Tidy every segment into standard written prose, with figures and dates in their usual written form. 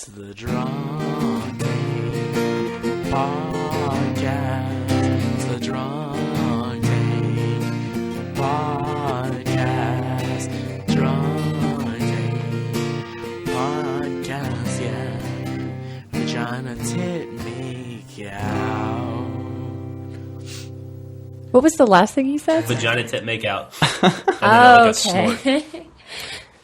It's the Drunk Tank Podcast. It's the Drunk Tank Podcast. Drunk Tank Podcast, yeah. Vagina tit make out. What was the last thing he said? Vagina tit makeout. Oh, Snort. okay.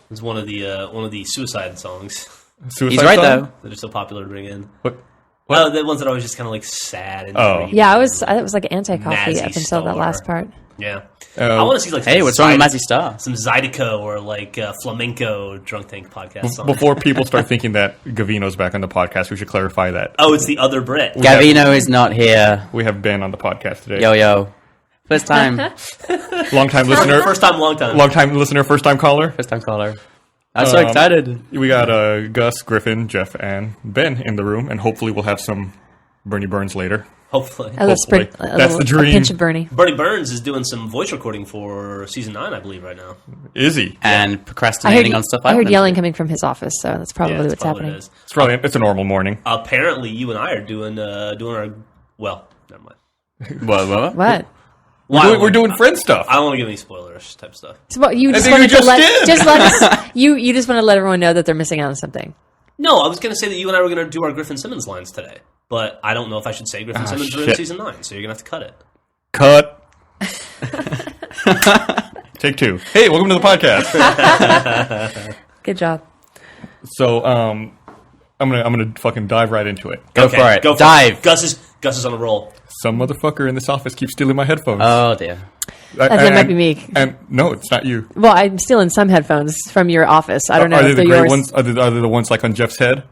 It's one of the suicide songs Suicide He's right, song? though. that are so popular to bring in. What? Oh, the ones that are always just kind of like sad and Oh. dreamy. Yeah, it was like anti-coffee Mazzy up until that Star. last part. Yeah. Oh. I want to see like Hey, some what's wrong with Mazzy Star? Some Zydeco or like flamenco Drunk Tank podcast song. Before people start thinking that Gavino's back on the podcast, we should clarify that. Oh, it's the other Brit. Gavino is not here. We have Ben on the podcast today. Yo. First time. Long time listener. First time, long time. Long time listener, first time caller. First time caller. I'm so excited. We got Gus, Griffin, Jeff, and Ben in the room, and hopefully we'll have some Bernie Burns later. Hopefully. A little Hopefully. That's the a dream. pinch of Bernie. Bernie Burns is doing some voice recording for season 9, I believe, right now. Is he? And I procrastinating heard, on stuff I heard haven't. yelling coming from his office, so that's probably That's what's probably happening. what it is. It's a normal morning. Apparently, you and I are doing our well. Never mind. What? What? We're doing friend stuff. I don't want to give any spoilers type stuff. So what, you just think wanted you to just let did. just let us, you just want to let everyone know that they're missing out on something. No, I was going to say that you and I were going to do our Griffin Simmons lines today, but I don't know if I should say Griffin Simmons are in shit. season 9, so you're going to have to cut it. Cut. Take two. Hey, welcome to the podcast. Good job. So, I'm gonna fucking dive right into it. Go for it. Go for Dive. it. Gus is on a roll. Some motherfucker in this office keeps stealing my headphones. Oh, dear. That might be me. And no, it's not you. Well, I'm stealing some headphones from your office. I don't know Are they if the they're gray yours. ones? Are they the ones like on Jeff's head?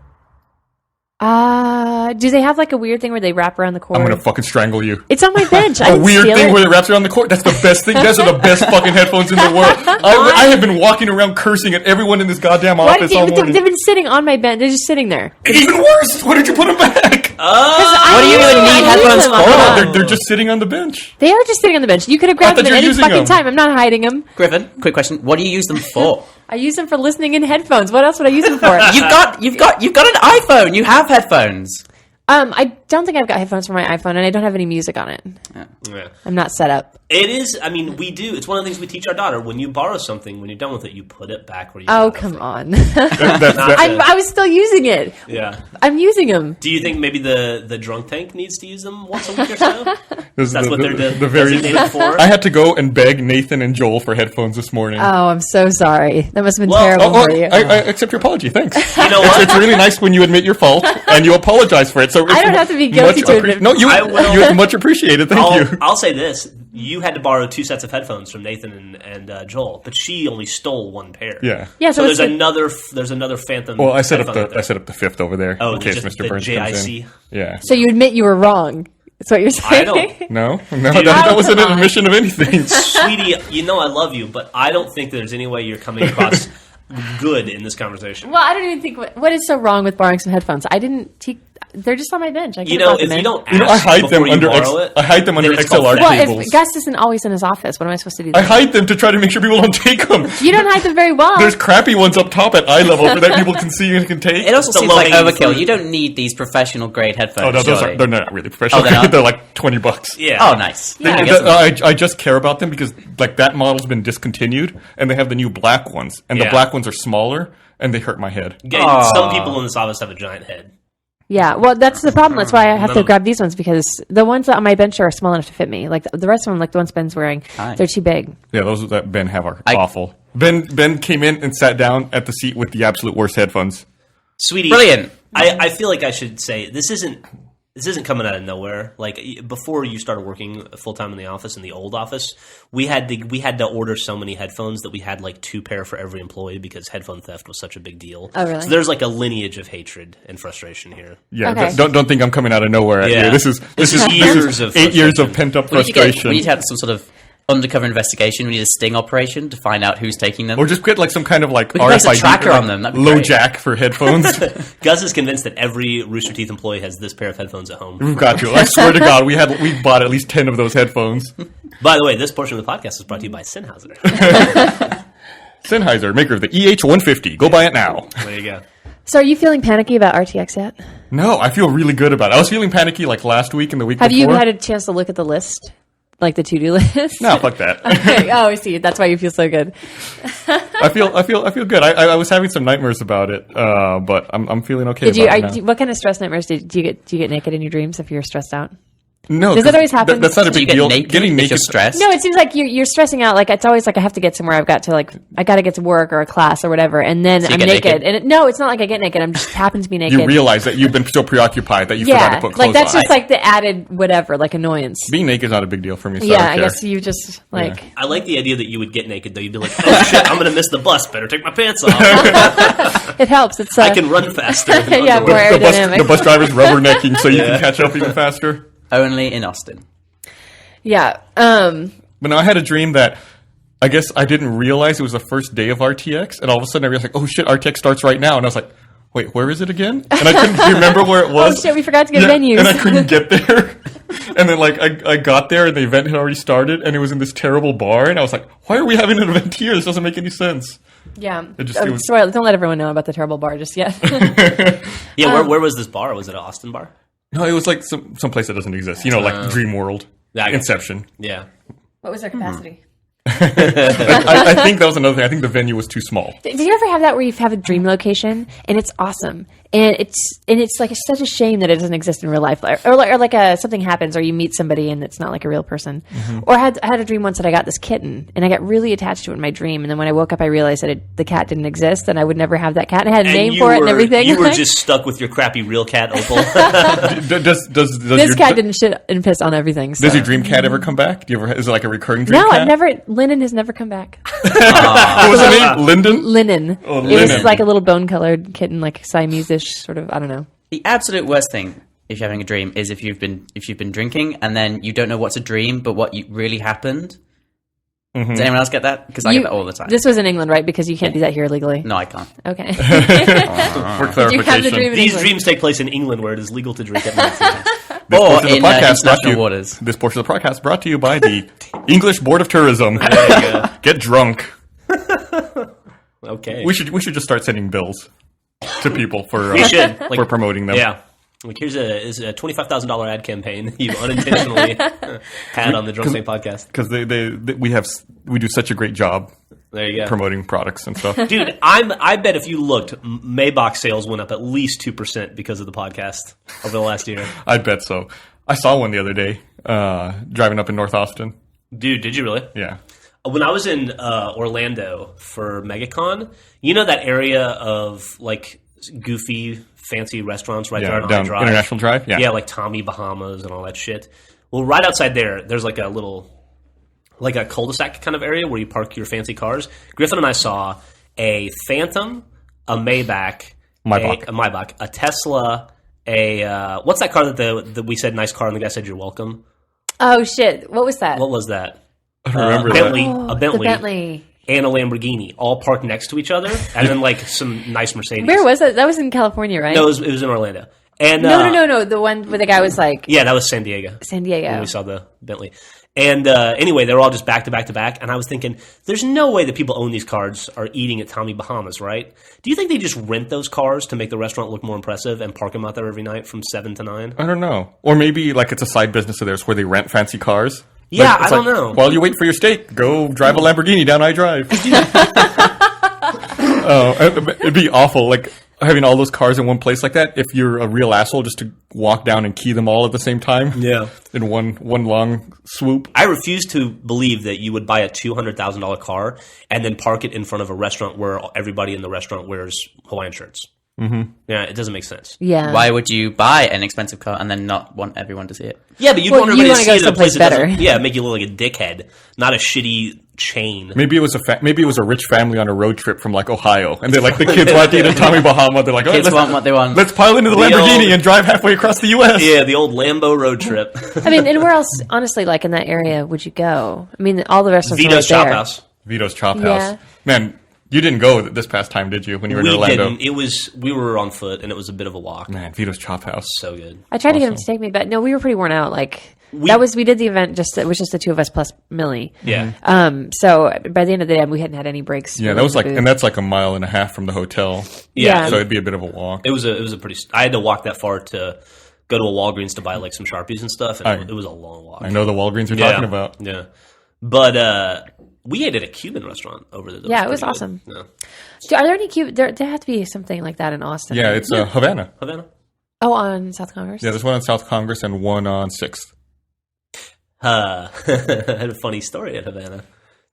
Do they have like a weird thing where they wrap around the cord? I'm gonna fucking strangle you. It's on my bench. I A didn't weird steal thing it. where it wraps around the cord. That's the best thing. Those are the best fucking headphones in the world. I have been walking around cursing at everyone in this goddamn Why office did all you, morning. they've been sitting on my bench. They're just sitting there. Even worse. Why did you put them back? What do you even need headphones for? They're just sitting on the bench. They are just sitting on the bench. You could have grabbed thought them you at were any using fucking them. time. I'm not hiding them. Griffin, quick question. What do you use them for? I use them for listening in headphones. What else would I use them for? You've got an iPhone. You have headphones. I don't think I've got headphones for my iPhone, and I don't have any music on it. Yeah. I'm not set up. It is, I mean, we do. It's one of the things we teach our daughter. When you borrow something, when you're done with it, you put it back where you Oh, got it come from. on. That's I was still using it. Yeah. I'm using them. Do you think maybe the drunk tank needs to use them once a week or so? This is That's what they're the very. designated for? I had to go and beg Nathan and Joel for headphones this morning. Oh, I'm so sorry. That must have been Well, terrible for you. I accept your apology. Thanks. You know what? It's really nice when you admit your fault and you apologize for it. So I don't have to be guilty much to admit- No, I will. you much appreciated. Thank you. I'll say this. You had to borrow 2 sets of headphones from Nathan and Joel, but she only stole 1 pair. Yeah. Yeah, So so there's it's another phantom. Well, I set up headphone out the fifth over there Oh, in case just Mr. the Burns comes JIC? in. Yeah. so you admit you were wrong. That's what you're saying. I don't. No, that wasn't come an on. admission of anything. Sweetie, you know I love you, but I don't think there's any way you're coming across good in this conversation. Well, I don't even think what is so wrong with borrowing some headphones. I didn't take. They're just on my bench. I You could've know, brought them if you in. don't ask I hide them before you under borrow it, I hide them under then it's called XLR theft. Well, cables. if Gus isn't always in his office, what am I supposed to do? I Then? hide them to try to make sure people don't take them. You don't hide them very well. There's crappy ones up top at eye level for that people can see and can take. It also It's the seems like low-hanging overkill. fruit. You don't need these professional grade headphones. Oh no, surely. they're not really professional. Oh, they're not? They're like $20. Yeah. Oh, nice. Yeah. I guess I just care about them because like that model's been discontinued, and they have the new black ones, and the Yeah. black ones are smaller, and they hurt my head. Yeah, some people in this office have a giant head. Yeah, well, that's the problem. That's why I have None to of- grab these ones because the ones that on my bench are small enough to fit me. Like the rest of them, like the ones Ben's wearing, Hi. they're too big. Yeah, those that Ben have are awful. Ben came in and sat down at the seat with the absolute worst headphones. Sweetie, Brilliant. I feel like I should say this isn't coming out of nowhere. Like before you started working full time in the office, in the old office, we had to order so many headphones that we had like 2 pair for every employee because headphone theft was such a big deal. Oh, really? So there's like a lineage of hatred and frustration here. Yeah, Okay. don't think I'm coming out of nowhere at Yeah. you. This is years of 8 years of frustration. pent up we need frustration. to have some sort of undercover investigation. We need a sting operation to find out who's taking them. Or just get like some kind of like We can place a RFID tracker like, on them, that'd be low great. jack for headphones. Gus is convinced that every Rooster Teeth employee has this pair of headphones at home. We've got you. I swear to God, we bought at least 10 of those headphones. By the way, this portion of the podcast is brought to you by Sennheiser. Sennheiser, maker of the EH150. Go buy it now. There you go. So are you feeling panicky about RTX yet? No, I feel really good about it. I was feeling panicky like last week and the week Have before. you had a chance to look at the list? Like the to-do list? No, fuck that. Okay. Oh, I see. That's why you feel so good. I feel good. I was having some nightmares about it, but I'm feeling okay. Did you? about it now. What kind of stress nightmares do you get naked in your dreams if you're stressed out? No, Does that 'cause always happen? That's not a Do you big get deal. naked Getting if naked. you're stressed? No, it seems like you're stressing out. Like it's always like I have to get somewhere. I got to get to work or a class or whatever, and then you I'm get naked. naked? And no, it's not like I get naked. I'm just happen to be naked. You realize that you've been so preoccupied that you forgot to yeah, put clothes like that's on. just like the added whatever, like annoyance. Being naked is not a big deal for me. So Yeah, I, I don't guess you just like I like the idea that you would get naked though. You'd be like, "Oh shit, I'm gonna miss the bus. Better take my pants off. it helps. It's I can run faster." in Yeah, underwear." more the aerodynamic. bus driver's rubbernecking so you can catch up even faster. Only in Austin. Yeah. But no, I had a dream that I guess I didn't realize it was the first day of RTX, and all of a sudden I realized like, oh shit, RTX starts right now, and I was like, wait, where is it again? And I couldn't remember where it was. Oh shit, we forgot to get venues. And I couldn't get there. And then like I got there and the event had already started, and it was in this terrible bar, and I was like, why are we having an event here? This doesn't make any sense. Yeah. It was- Sorry, don't let everyone know about the terrible bar just yet. Yeah, where was this bar? Was it an Austin bar? No, it was like some place that doesn't exist. You know, like Dream World, Yeah, I got Inception. Yeah. What was their capacity? I think that was another thing. I think the venue was too small. Do you ever have that where you have a dream location and it's awesome and it's like it's such a shame that it doesn't exist in real life, or like something happens or you meet somebody and it's not like a real person. Or I had a dream once that I got this kitten and I got really attached to it in my dream, and then when I woke up I realized that the cat didn't exist and I would never have that cat. And I had a name for it and everything. You were just stuck with your crappy real cat Opal. Does this your, cat didn't shit and piss on everything. So. Does your dream cat ever come back? Do you ever? Is it like a recurring dream No, cat? I've never. Lennon has never come back. What was her name? Lyndon? Linen. Oh, It Linen. was like a little bone-colored kitten, like Siamese-ish sort of. I don't know. The absolute worst thing if you're having a dream is if you've been drinking and then you don't know what's a dream but what really happened. Does anyone else get that? Because I get that all the time. This was in England, right? Because you can't do that here legally. No, I can't. Okay. For Did you have the clarification. dream in These England? dreams take place in England where it is legal to drink at night. This Or portion of in the podcast brought to international you. waters. This portion of the podcast brought to you by the English Board of Tourism. Get drunk. Okay. We should just start sending bills to people for We should. Like, for promoting them. yeah. Like here's a $25,000 ad campaign you unintentionally had on the Drunk Saint podcast. Because we do such a great job There you go. promoting products and stuff. Dude, I bet if you looked, Maybach sales went up at least 2% because of the podcast over the last year. I bet so. I saw one the other day driving up in North Austin. Dude, did you really? Yeah. When I was in Orlando for MegaCon, you know that area of like goofy, fancy restaurants right there Yeah, on down I Drive? International Drive. Yeah. Yeah, like Tommy Bahamas and all that shit. Well, right outside there's like a little, like a cul-de-sac kind of area where you park your fancy cars. Griffin and I saw a Phantom, a Maybach, Maybach. a Tesla, what's that car that we said nice car and the guy said you're welcome? Oh shit! What was that? What was that? I don't remember Bentley, that. a Bentley, The Bentley. and a Lamborghini, all parked next to each other, and then like some nice Mercedes. Where was that? That was in California, right? No, it was in Orlando. And No. The one where the guy was like Yeah, that was San Diego. San When Diego. we saw the Bentley. And anyway, they were all just back to back to back. And I was thinking, there's no way that people own these cars are eating at Tommy Bahamas, right? Do you think they just rent those cars to make the restaurant look more impressive and park them out there every night from 7 to 9? I don't know. Or maybe like it's a side business of theirs where they rent fancy cars. Yeah, Like, it's I don't know. While you wait for your steak, go drive a Lamborghini down I Drive. It'd be awful, like having all those cars in one place like that. If you're a real asshole, just to walk down and key them all at the same time. Yeah. In one long swoop. I refuse to believe that you would buy a $200,000 car and then park it in front of a restaurant where everybody in the restaurant wears Hawaiian shirts. Mm-hmm. Yeah, it doesn't make sense. Yeah. Why would you buy an expensive car and then not want everyone to see it? Yeah, but you'd Well, want you everybody to wanna see go it in a place someplace that doesn't, better. yeah, make you look like a dickhead, not a shitty chain. Maybe it was a rich family on a road trip from like Ohio, and they're like the kids want to eat at Tommy Bahama. They're like, Kids let's, want what they want. let's pile into the The Lamborghini old- and drive halfway across the U.S. Yeah, the old Lambo road trip. I mean, and where else, honestly, like in that area, would you go? I mean, all the restaurants Vito's are right Chop there. House. Vito's Chop Yeah. House. Man, you didn't go this past time, did you? When you were in We Orlando. didn't. We were on foot, and it was a bit of a walk. Man, Vito's Chop House. So good. I tried to get him to take me, but no, we were pretty worn out. Like, we did the event it was just the two of us plus Millie. Yeah. So by the end of the day, we hadn't had any breaks. Yeah, that was like, and that's like a mile and a half from the hotel. Yeah. So it'd be a bit of a walk. It was a pretty. I had to walk that far to go to a Walgreens to buy like some Sharpies and stuff. And it was a long walk. I know the Walgreens you're talking about. Yeah, but we ate at a Cuban restaurant over there. Yeah, it was awesome. Yeah. So are there any Cuban? There had to be something like that in Austin. Yeah, it's Havana. Havana. Oh, on South Congress. Yeah, there's one on South Congress and one on 6th. I had a funny story at Havana.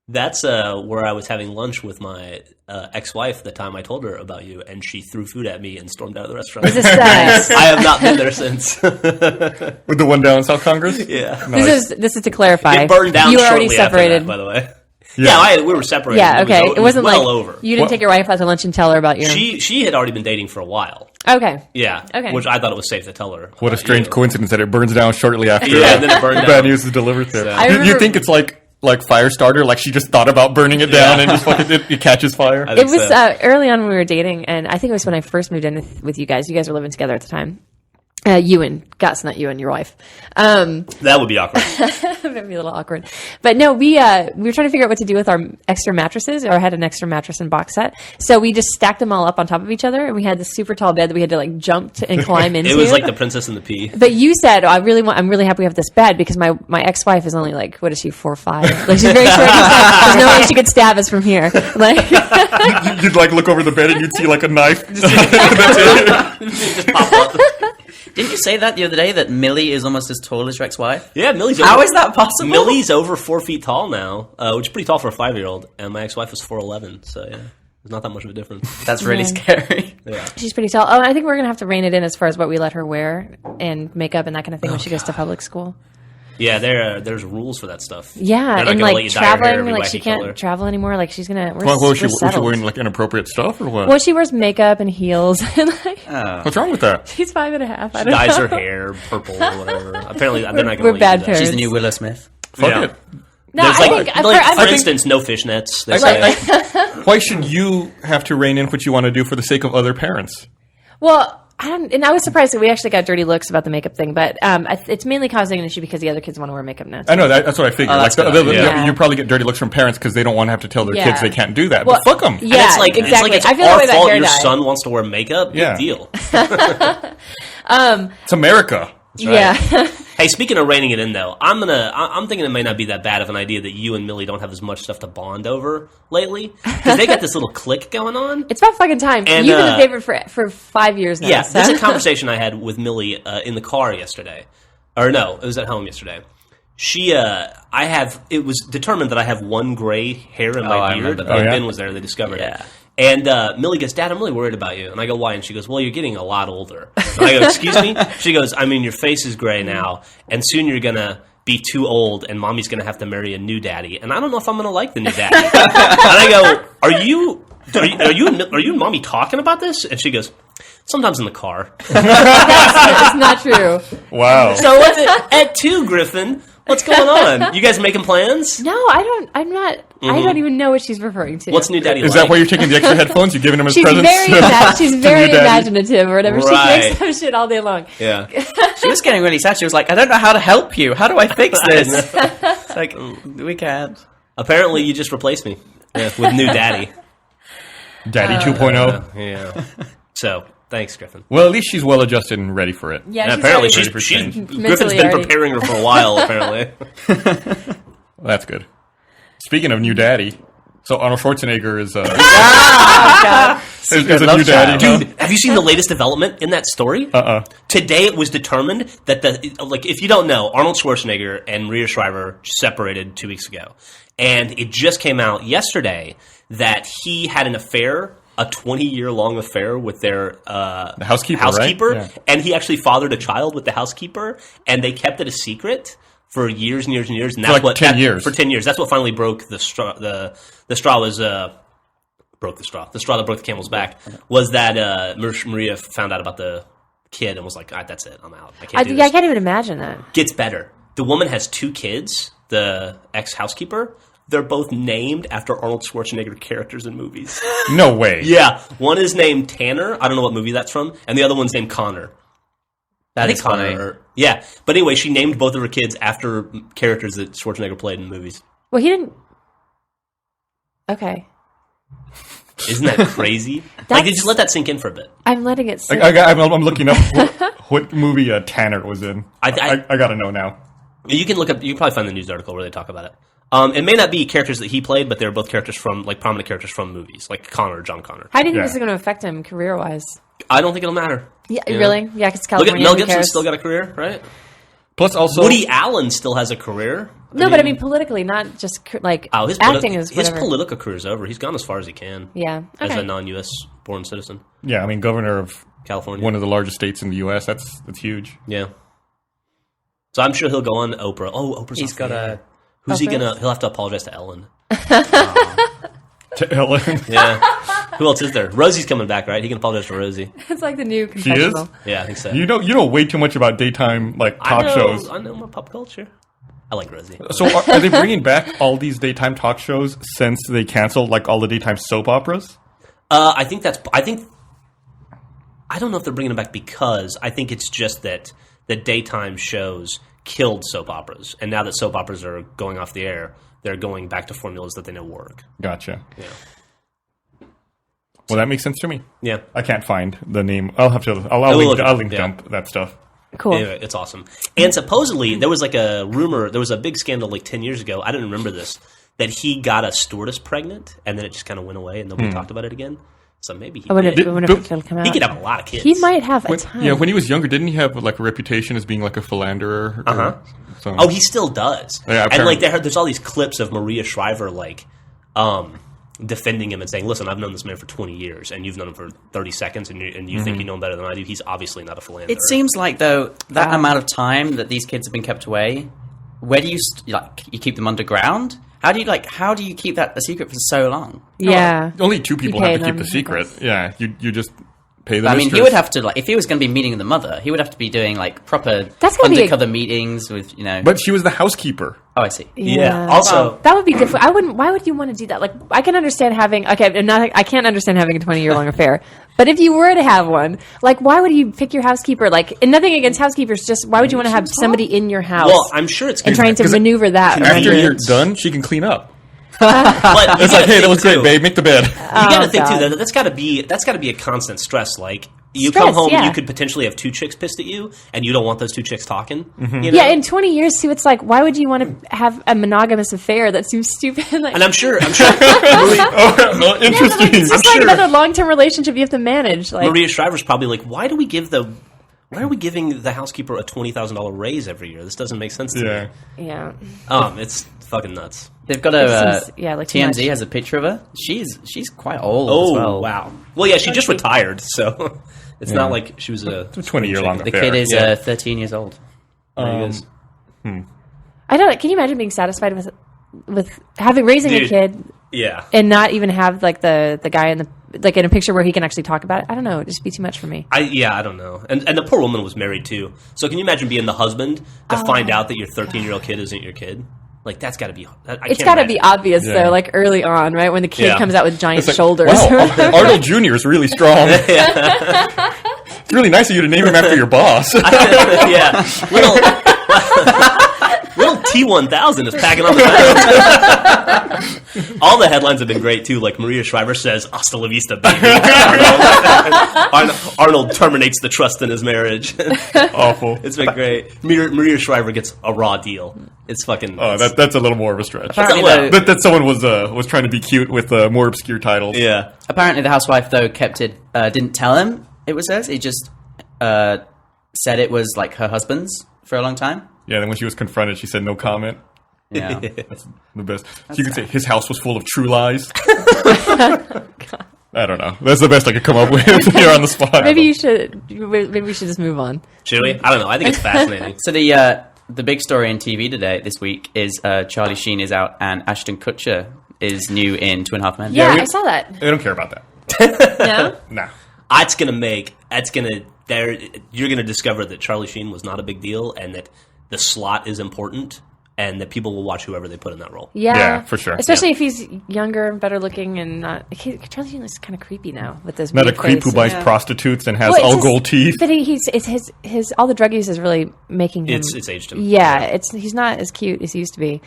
That's where I was having lunch with my ex-wife the time I told her about you, and she threw food at me and stormed out of the restaurant. Is this I have not been there since. With the one down on South Congress? Yeah. Nice. This is to clarify. It burned down You were already shortly after separated. that, by the way. Yeah, we were separated. Yeah, okay. It wasn't well like over. you didn't take your wife out to lunch and tell her about your. She had already been dating for a while. Okay. Yeah. Okay. Which I thought it was safe to tell her. What a about strange you. coincidence that it burns down shortly after Yeah, and then it burned the down. bad news is delivered there. I You remember- think it's like Firestarter, like she just thought about burning it down and just fucking it catches fire? I It think was so. early on when we were dating, and I think it was when I first moved in with you guys. You guys were living together at the time. You and Gus, not you and your wife. That would be awkward. That'd be a little awkward. But no, we were trying to figure out what to do with our extra mattresses, or I had an extra mattress and box set. So we just stacked them all up on top of each other, and we had this super tall bed that we had to like jump and climb into. It was like the Princess and the Pea. But you said, I'm really happy we have this bed because my ex-wife is only like, what is she, 4'5"? Like she's very short. There's no way she could stab us from here. Like, You'd like look over the bed and you'd see like a knife. That's it. Just pop up. Didn't you say that the other day that Millie is almost as tall as your ex-wife? Yeah, Millie's How over, is that possible? Millie's over 4 feet tall now, which is pretty tall for a 5-year-old, and my ex-wife is 4'11", so yeah. There's not that much of a difference. That's really Yeah. scary. Yeah. she's pretty tall. Oh, I think we're going to have to rein it in as far as what we let her wear and makeup and that kind of thing when she goes to public school. Yeah, there's rules for that stuff. Yeah, They're not and gonna let like you dye your hair traveling, every like wacky she can't color. travel anymore. Like she's gonna. We're, What was she we're settled. wearing like inappropriate stuff or what? Well, she wears makeup and heels. And like, What's wrong with that? she's 5.5. I don't Dyes know. her hair purple or whatever. Apparently, they're not going to We're let bad you do that. parents. She's the new Willow Smith. Fuck Yeah. it. No, There's I like, think for I think- instance, no fishnets. They say. Why should you have to rein in what you want to do for the sake of other parents? Well, and I was surprised that we actually got dirty looks about the makeup thing, but it's mainly causing an issue because the other kids want to wear makeup now. I know that's what I figured. that's like good. Yeah. you probably get dirty looks from parents because they don't want to have to tell their Yeah. kids they can't do that. Well, but fuck them. Yeah, And it's like, exactly. It's I like feel it's the our way that fault hair your dye. son wants to wear makeup. Yeah. Big deal. It's America. Yeah. Hey, speaking of reining it in, though, I'm thinking it may not be that bad of an idea that you and Millie don't have as much stuff to bond over lately because they got this little clique going on. It's about fucking time. And, You've been a favorite for 5 years now. Yeah, so. this is a conversation I had with Millie in the car yesterday. Or no, it was at home yesterday. It was determined that I have one gray hair in I my beard. remember that. When Oh, yeah? Ben was there, they discovered Yeah. it. And Millie goes, Dad, I'm really worried about you. And I go, why? And she goes, well, you're getting a lot older. And I go, excuse me? She goes, I mean, your face is gray now, and soon you're going to be too old, and Mommy's going to have to marry a new daddy. And I don't know if I'm going to like the new daddy. And I go, are you and Mommy talking about this? And she goes, sometimes in the car. It's not true. Wow. So what's it at 2, Griffin? What's going on? You guys making plans? No, I'm not. I don't even know what she's referring to. What's new daddy Is like? that why you're taking the extra headphones? You're giving them as She's presents? she's to very your daddy? imaginative or whatever. Right. She makes up shit all day long. Yeah. She was getting really sad. She was like, I don't know how to help you. How do I fix this? It's like, we can't. Apparently, you just replaced me with new daddy. Daddy 2.0. Yeah. So, thanks, Griffin. Well, at least she's well adjusted and ready for it. Yeah, And she's apparently, already- she's mentally Griffin's been already- preparing her for a while. Apparently, Well, that's good. Speaking of new daddy, so Arnold Schwarzenegger is a Secret new love daddy. child. huh? dude, have you seen the latest development in that story? Today, it was determined that if you don't know, Arnold Schwarzenegger and Maria Shriver separated 2 weeks ago, and it just came out yesterday that he had an affair. A 20-year-long affair with their The housekeeper, right? Yeah. And he actually fathered a child with the housekeeper, and they kept it a secret for years and years and years. And that's like what 10 years. For 10 years, that's what finally broke the straw. The straw was broke the straw. The straw that broke the camel's back was that Maria found out about the kid and was like, "That's it, I'm out. I can't do this." I can't even imagine that. Gets better. The woman has 2 kids. The ex-housekeeper. They're both named after Arnold Schwarzenegger characters in movies. No way. Yeah, one is named Tanner. I don't know what movie that's from, and the other one's named Connor. That I think is funny. Connor. Yeah, but anyway, she named both of her kids after characters that Schwarzenegger played in movies. Well, he didn't. Okay. Isn't that crazy? Like, just let that sink in for a bit. I'm letting it sit. I'm looking up what movie Tanner was in. I gotta know now. You can look up. You can probably find the news article where they talk about it. It may not be characters that he played, but they're both characters from like prominent characters from movies, like Connor, John Connor. How do you think Yeah. this is going to affect him career-wise? I don't think it'll matter. Yeah, You know? really? Yeah, because Look California. at Mel who Gibson's cares? still got a career, right? Plus, also Woody Allen still has a career. No, but I mean politically, not just like his acting is his whatever. political career's over. He's gone as far as he can. Yeah. As Okay. a non-U.S. born citizen, yeah, I mean, governor of California. one of the largest states in the U.S. That's huge. Yeah. So I'm sure he'll go on Oprah. Oh, Oprah's He's off got the air. a. Who's he Oprah? gonna? He'll have to apologize to Ellen. To Ellen. Yeah. Who else is there? Rosie's coming back, right? He can apologize to Rosie. It's like the new She is? confessional. Yeah, I think so. You know way too much about daytime talk shows. I know my pop culture. I like Rosie. So are they bringing back all these daytime talk shows since they canceled like all the daytime soap operas? I think I don't know if they're bringing them back because I think it's just that the daytime shows killed soap operas, and now that soap operas are going off the air, they're going back to formulas that they know work. Gotcha. Yeah. Well, that makes sense to me. Yeah. I can't find the name. I'll have to. I'll will link, look it I'll up, link yeah. dump that stuff. Cool. Anyway, it's awesome. And supposedly there was like a rumor, there was a big scandal like 10 years ago. I didn't remember this, that he got a stewardess pregnant, and then it just kind of went away, and nobody talked about it again. So maybe he I wonder, did. I wonder if it'll come out. He could have a lot of kids. He might have a ton. Yeah, when he was younger, didn't he have like a reputation as being like a philanderer? Uh-huh. So, Oh, he still does. Yeah, and apparently. like there's all these clips of Maria Shriver like defending him and saying, "Listen, I've known this man for 20 years, and you've known him for 30 seconds, and you think you know him better than I do. He's obviously not a philanderer." It seems like though that amount of time that these kids have been kept away, where do you you keep them underground? How do you keep that a secret for so long? Yeah. only two people You pay have to keep them, the secret. I guess. Yeah, you just pay the I mean, he mistress. would have to if he was going to be meeting the mother, he would have to be doing like proper That's gotta be a- undercover meetings with But she was the housekeeper. Oh, I see. Yeah. Also, that would be different. I wouldn't. Why would you want to do that? Like, I can understand having. Okay, I can't understand having a 20-year long affair. But if you were to have one, like, why would you pick your housekeeper? Like, and nothing against housekeepers, just why would you want to have somebody in your house? well, I'm sure it's and trying to 'cause maneuver that. After right? you're done, she can clean up. but It's like, hey, that was great, babe. Make the bed. You got to think God. too that's got to be a constant stress. Like you Stress, come home, yeah. you could potentially have two chicks pissed at you, and you don't want those two chicks talking. Mm-hmm. You know? Yeah, in 20 years, too, it's like, why would you want to have a monogamous affair? That seems stupid. Like, and I'm sure Oh, like, interesting. it's just I'm like sure- another long-term relationship you have to manage. Like, Maria Shriver's probably like, why are we giving the housekeeper a $20,000 raise every year? This doesn't make sense to Yeah. me. yeah. It's fucking nuts. They've got It seems- yeah, like too TMZ much. has a picture of her. She's quite old Oh as well. wow. Well, yeah, she just retired, so it's not like she was a 20-year-long The affair. kid is Yeah. 13 years old. There he is. I don't. Can you imagine being satisfied with raising a Dude. kid Yeah. and not even have like the guy in a picture where he can actually talk about it? I don't know. It'd just be too much for me. I don't know. And the poor woman was married too. So can you imagine being the husband to find out that your 13-year-old kid isn't your kid? Like that's got to be. It's got to be obvious Yeah. though, like early on, right when the kid Yeah. comes out with giant It's like, shoulders. wow, Arnold Jr. is really strong. It's really nice of you to name him after your boss. yeah. Little T1000 is packing on the ground. All the headlines have been great too. Like Maria Shriver says, "Hasta la vista, baby." Arnold terminates the trust in his marriage. Awful. It's been great. Maria Shriver gets a raw deal. It's fucking. Oh, that's a little more of a stretch. Apparently, well, though, That someone was trying to be cute with more obscure titles. yeah. apparently the housewife though kept it. Didn't tell him it was hers. He just said it was like her husband's for a long time. Yeah, then when she was confronted, she said no comment. Yeah. That's the best. So you could say his house was full of true lies. I don't know. That's the best I could come up with here on the spot. Maybe you should. Maybe we should just move on. Should we? I don't know. I think it's fascinating. So the big story in TV today this week is Charlie Sheen is out and Ashton Kutcher is new in Two and a Half Men. Yeah, we- I saw that. I don't care about that. No, Nah. You're gonna discover that Charlie Sheen was not a big deal and that the slot is important. and that people will watch whoever they put in that role. Yeah, for sure. Especially if he's younger and better looking and not. Charlie Sheen is kind of creepy now with this. Not a weird creep face. who buys prostitutes and has all gold teeth. But his all the drug use is really making him. It's aged him. Yeah, he's not as cute as he used to be.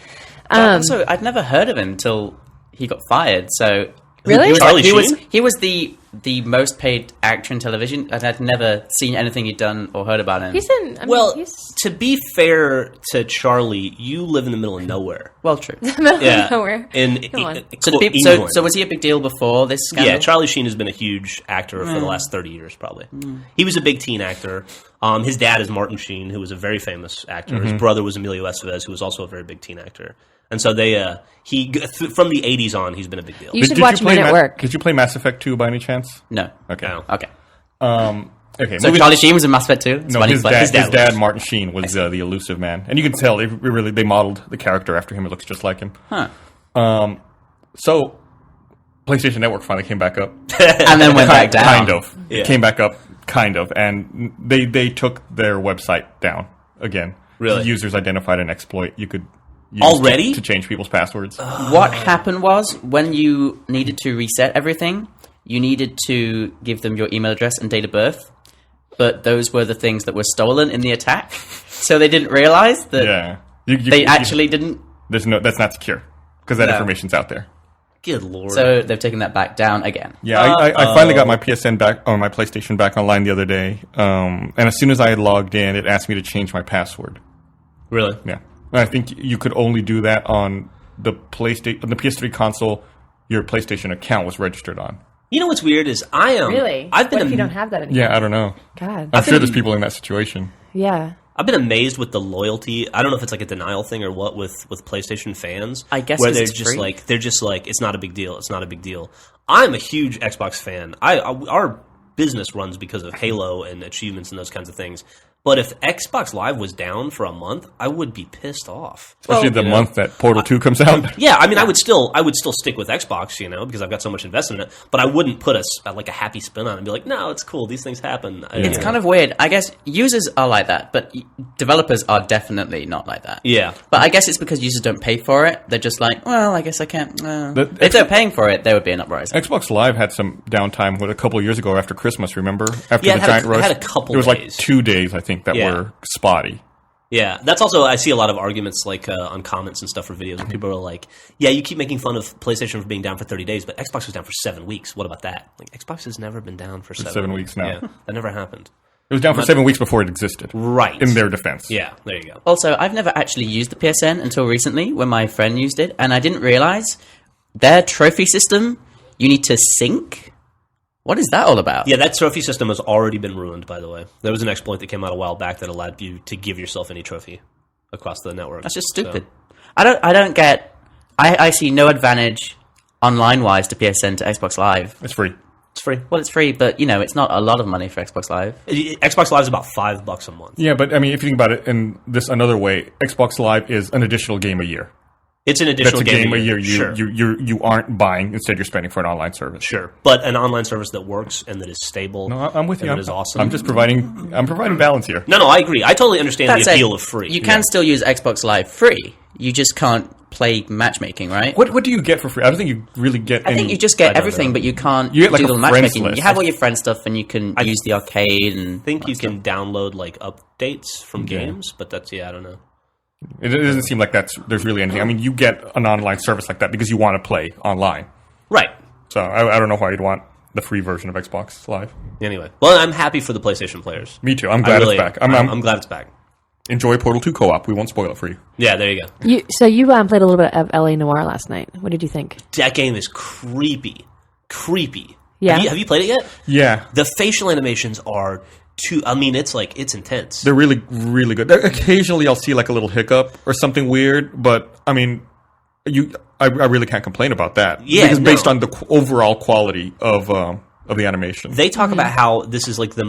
Also, I'd never heard of him until he got fired. So Really? he was, Charlie Sheen? he was the most paid actor in television, and I'd never seen anything he'd done or heard about him. He's in. I Well, mean, he's to be fair to Charlie, you live in the middle of nowhere. well, true. Yeah, nowhere. In Come on. So, England. so was he a big deal before this scandal? Yeah, Charlie Sheen has been a huge actor for the last 30 years, probably. He was a big teen actor. His dad is Martin Sheen, who was a very famous actor. His brother was Emilio Estevez, who was also a very big teen actor. And so from the 80s on, he's been a big deal. You should watch Men at Work. Did you play Mass Effect 2 by any chance? No. Okay. No. Okay. Okay. So Charlie Sheen was in Mass Effect 2? No, his dad, was. Martin Sheen, was the elusive man, and you can tell they modeled the character after him. It looks just like him. Huh. So, PlayStation Network finally came back up. And then went back down. Kind of. Yeah. It came back up, kind of, and they took their website down again. Really? Users identified an exploit you could use Already? to change people's passwords. What happened was, when you needed to reset everything, you needed to give them your email address and date of birth, but those were the things that were stolen in the attack. So they didn't realize that Yeah. they actually didn't. That's not secure because that No. information's out there. Good lord. So they've taken that back down again. Yeah, I finally got my PSN back, or my PlayStation back online the other day, and as soon as I had logged in, it asked me to change my password. really? Yeah, and I think you could only do that on the PS3 console your PlayStation account was registered on. You know what's weird is I am... Really? I've been What if you don't have that anymore? Yeah, I don't know. God. I'm sure there's people in that situation. Yeah. I've been amazed with the loyalty. I don't know if it's like a denial thing or what with PlayStation fans. I guess where 'cause they're it's just free. like it's not a big deal. It's not a big deal. I'm a huge Xbox fan. Our business runs because of Halo and achievements and those kinds of things. But if Xbox Live was down for a month, I would be pissed off. Especially the month that Portal 2 comes out. Yeah, I mean, I would still stick with Xbox, because I've got so much invested in it. But I wouldn't put a happy spin on it and be like, no, it's cool. These things happen. It's kind of weird. I guess users are like that, but developers are definitely not like that. Yeah. But I guess it's because users don't pay for it. They're just like, well, I guess I can't. The- If they're paying for it, there would be an uprising. Xbox Live had some downtime a couple of years ago after Christmas, remember? After Yeah, the it had giant a- rush. it had a couple There was like days. 2 days, I think, that Yeah. were spotty. Yeah, that's also, I see a lot of arguments on comments and stuff for videos, and people are like, yeah, you keep making fun of PlayStation for being down for 30 days, but Xbox was down for 7 weeks. What about that? Like, Xbox has never been down for 7 weeks now. Yeah, that never happened. It was down for 7 weeks before it existed. Right. In their defense. Yeah, there you go. Also, I've never actually used the PSN until recently when my friend used it, and I didn't realize their trophy system, you need to sync. What is that all about? Yeah, that trophy system has already been ruined, by the way. There was an exploit that came out a while back that allowed you to give yourself any trophy across the network. That's just stupid. I don't get. I see no advantage online wise to PSN to Xbox Live. It's free. It's free. Well, it's free, but it's not a lot of money for Xbox Live. Xbox Live is about $5 a month. Yeah, but I mean, if you think about it in this another way, Xbox Live is an additional game a year. It's an That's additional a game a year Sure. you aren't buying. Instead, you're spending for an online service. Sure, but an online service that works and that is stable. No, I'm with you. And that is awesome. I'm just providing balance here. No, I agree. I totally understand the appeal of free. You can still use Xbox Live free. You just can't play matchmaking, right? What do you get for free? I don't think you really get. I think you just I get don't everything, know. but you can't You get, like, do a the friends matchmaking. list. You have all your friend stuff, and you can use the arcade and. I think you can download like updates from games, but that's I don't know. It doesn't seem like there's really anything. I mean, you get an online service like that because you want to play online. Right. So I don't know why you'd want the free version of Xbox Live. Anyway, well, I'm happy for the PlayStation players. Me too. I'm glad it's back. I'm glad it's back. Enjoy Portal 2 co-op. We won't spoil it for you. Yeah, there you go. You played a little bit of LA Noire last night. What did you think? That game is creepy. Yeah. Have you played it yet? Yeah. The facial animations are it's intense. They're really, really good. Occasionally, I'll see like a little hiccup or something weird, but I mean, I really can't complain about that. Yeah, because no. based on the overall quality of the animation, They talk about how this is like the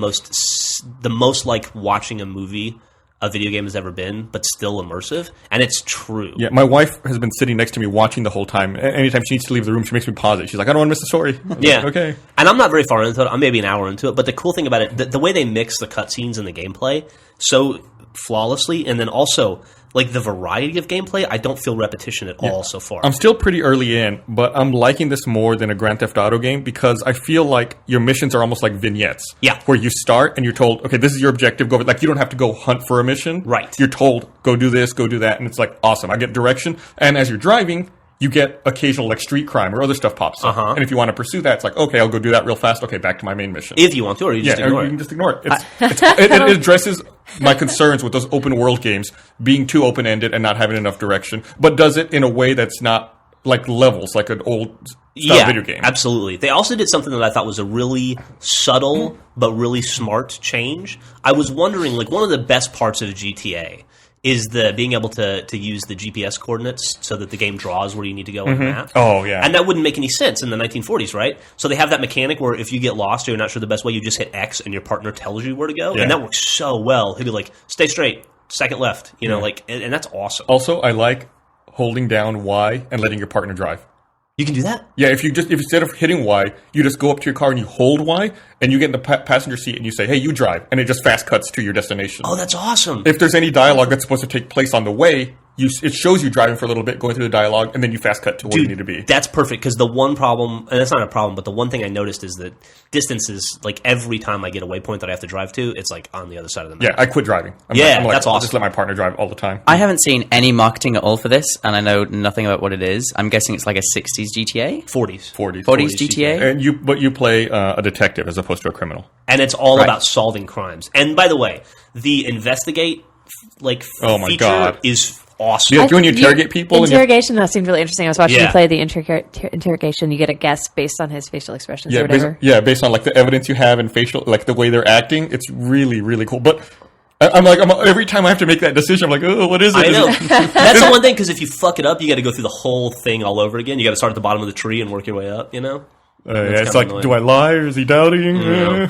most like watching a movie a video game has ever been, but still immersive, and it's true. yeah. My wife has been sitting next to me watching the whole time. Anytime she needs to leave the room, she makes me pause it. She's like, "I don't want to miss the story." I'm Yeah. like, okay. And I'm not very far into it. I'm maybe an hour into it. But the cool thing about it, the way they mix the cutscenes and the gameplay so flawlessly, and then also like the variety of gameplay, I don't feel repetition at all so far. I'm still pretty early in, but I'm liking this more than a Grand Theft Auto game because I feel like your missions are almost like vignettes. Yeah. Where you start and you're told, okay, this is your objective. Go, like you don't have to go hunt for a mission. Right. You're told, go do this, go do that, and it's like awesome. I get direction, and as you're driving, you get occasional like street crime or other stuff pops up. And if you want to pursue that, it's like, okay, I'll go do that real fast. Okay, back to my main mission. If you want to, or you just yeah, ignore you it. can just ignore it. It addresses my concerns with those open world games being too open ended and not having enough direction, but does it in a way that's not like levels, like an old style video game. Absolutely. They also did something that I thought was a really subtle but really smart change. I was wondering, like, one of the best parts of GTA is the being able to use the GPS coordinates so that the game draws where you need to go on the map. Oh, yeah. And that wouldn't make any sense in the 1940s, right? So they have that mechanic where if you get lost or you're not sure the best way, you just hit X and your partner tells you where to go. Yeah. And that works so well. He'll be like, stay straight, second left, you know, like, and that's awesome. Also, I like holding down Y and letting your partner drive. You can do that? Yeah, if instead of hitting Y, you just go up to your car and you hold Y, and you get in the passenger seat and you say, hey, you drive, and it just fast cuts to your destination. Oh, that's awesome. If there's any dialogue that's supposed to take place on the way, it shows you driving for a little bit, going through the dialogue, and then you fast cut to where you need to be. That's perfect, because the one problem, and it's not a problem, but the one thing I noticed is that distances, like every time I get a waypoint that I have to drive to, it's like on the other side of the map. Yeah, I quit driving. I'm that's I'll awesome. just let my partner drive all the time. I haven't seen any marketing at all for this, and I know nothing about what it is. I'm guessing it's like a 60s GTA? 40s. 40s 40s GTA? And you play a detective as opposed to a criminal. And it's all Right. about solving crimes. And by the way, the investigate Oh my feature God. is awesome. Yeah, when you interrogate people and you- Interrogation, that seemed really interesting. I was watching Yeah. you play the interrogation. You get a guess based on his facial expressions or whatever. based on like the evidence you have and facial, like the way they're acting, it's really, really cool. But every time I have to make that decision, I'm like, oh, what is it? I know. That's the one thing, because if you fuck it up, you got to go through the whole thing all over again. You got to start at the bottom of the tree and work your way up, you know? Yeah, it's kinda like, annoying. do I lie or is he doubting? Yeah.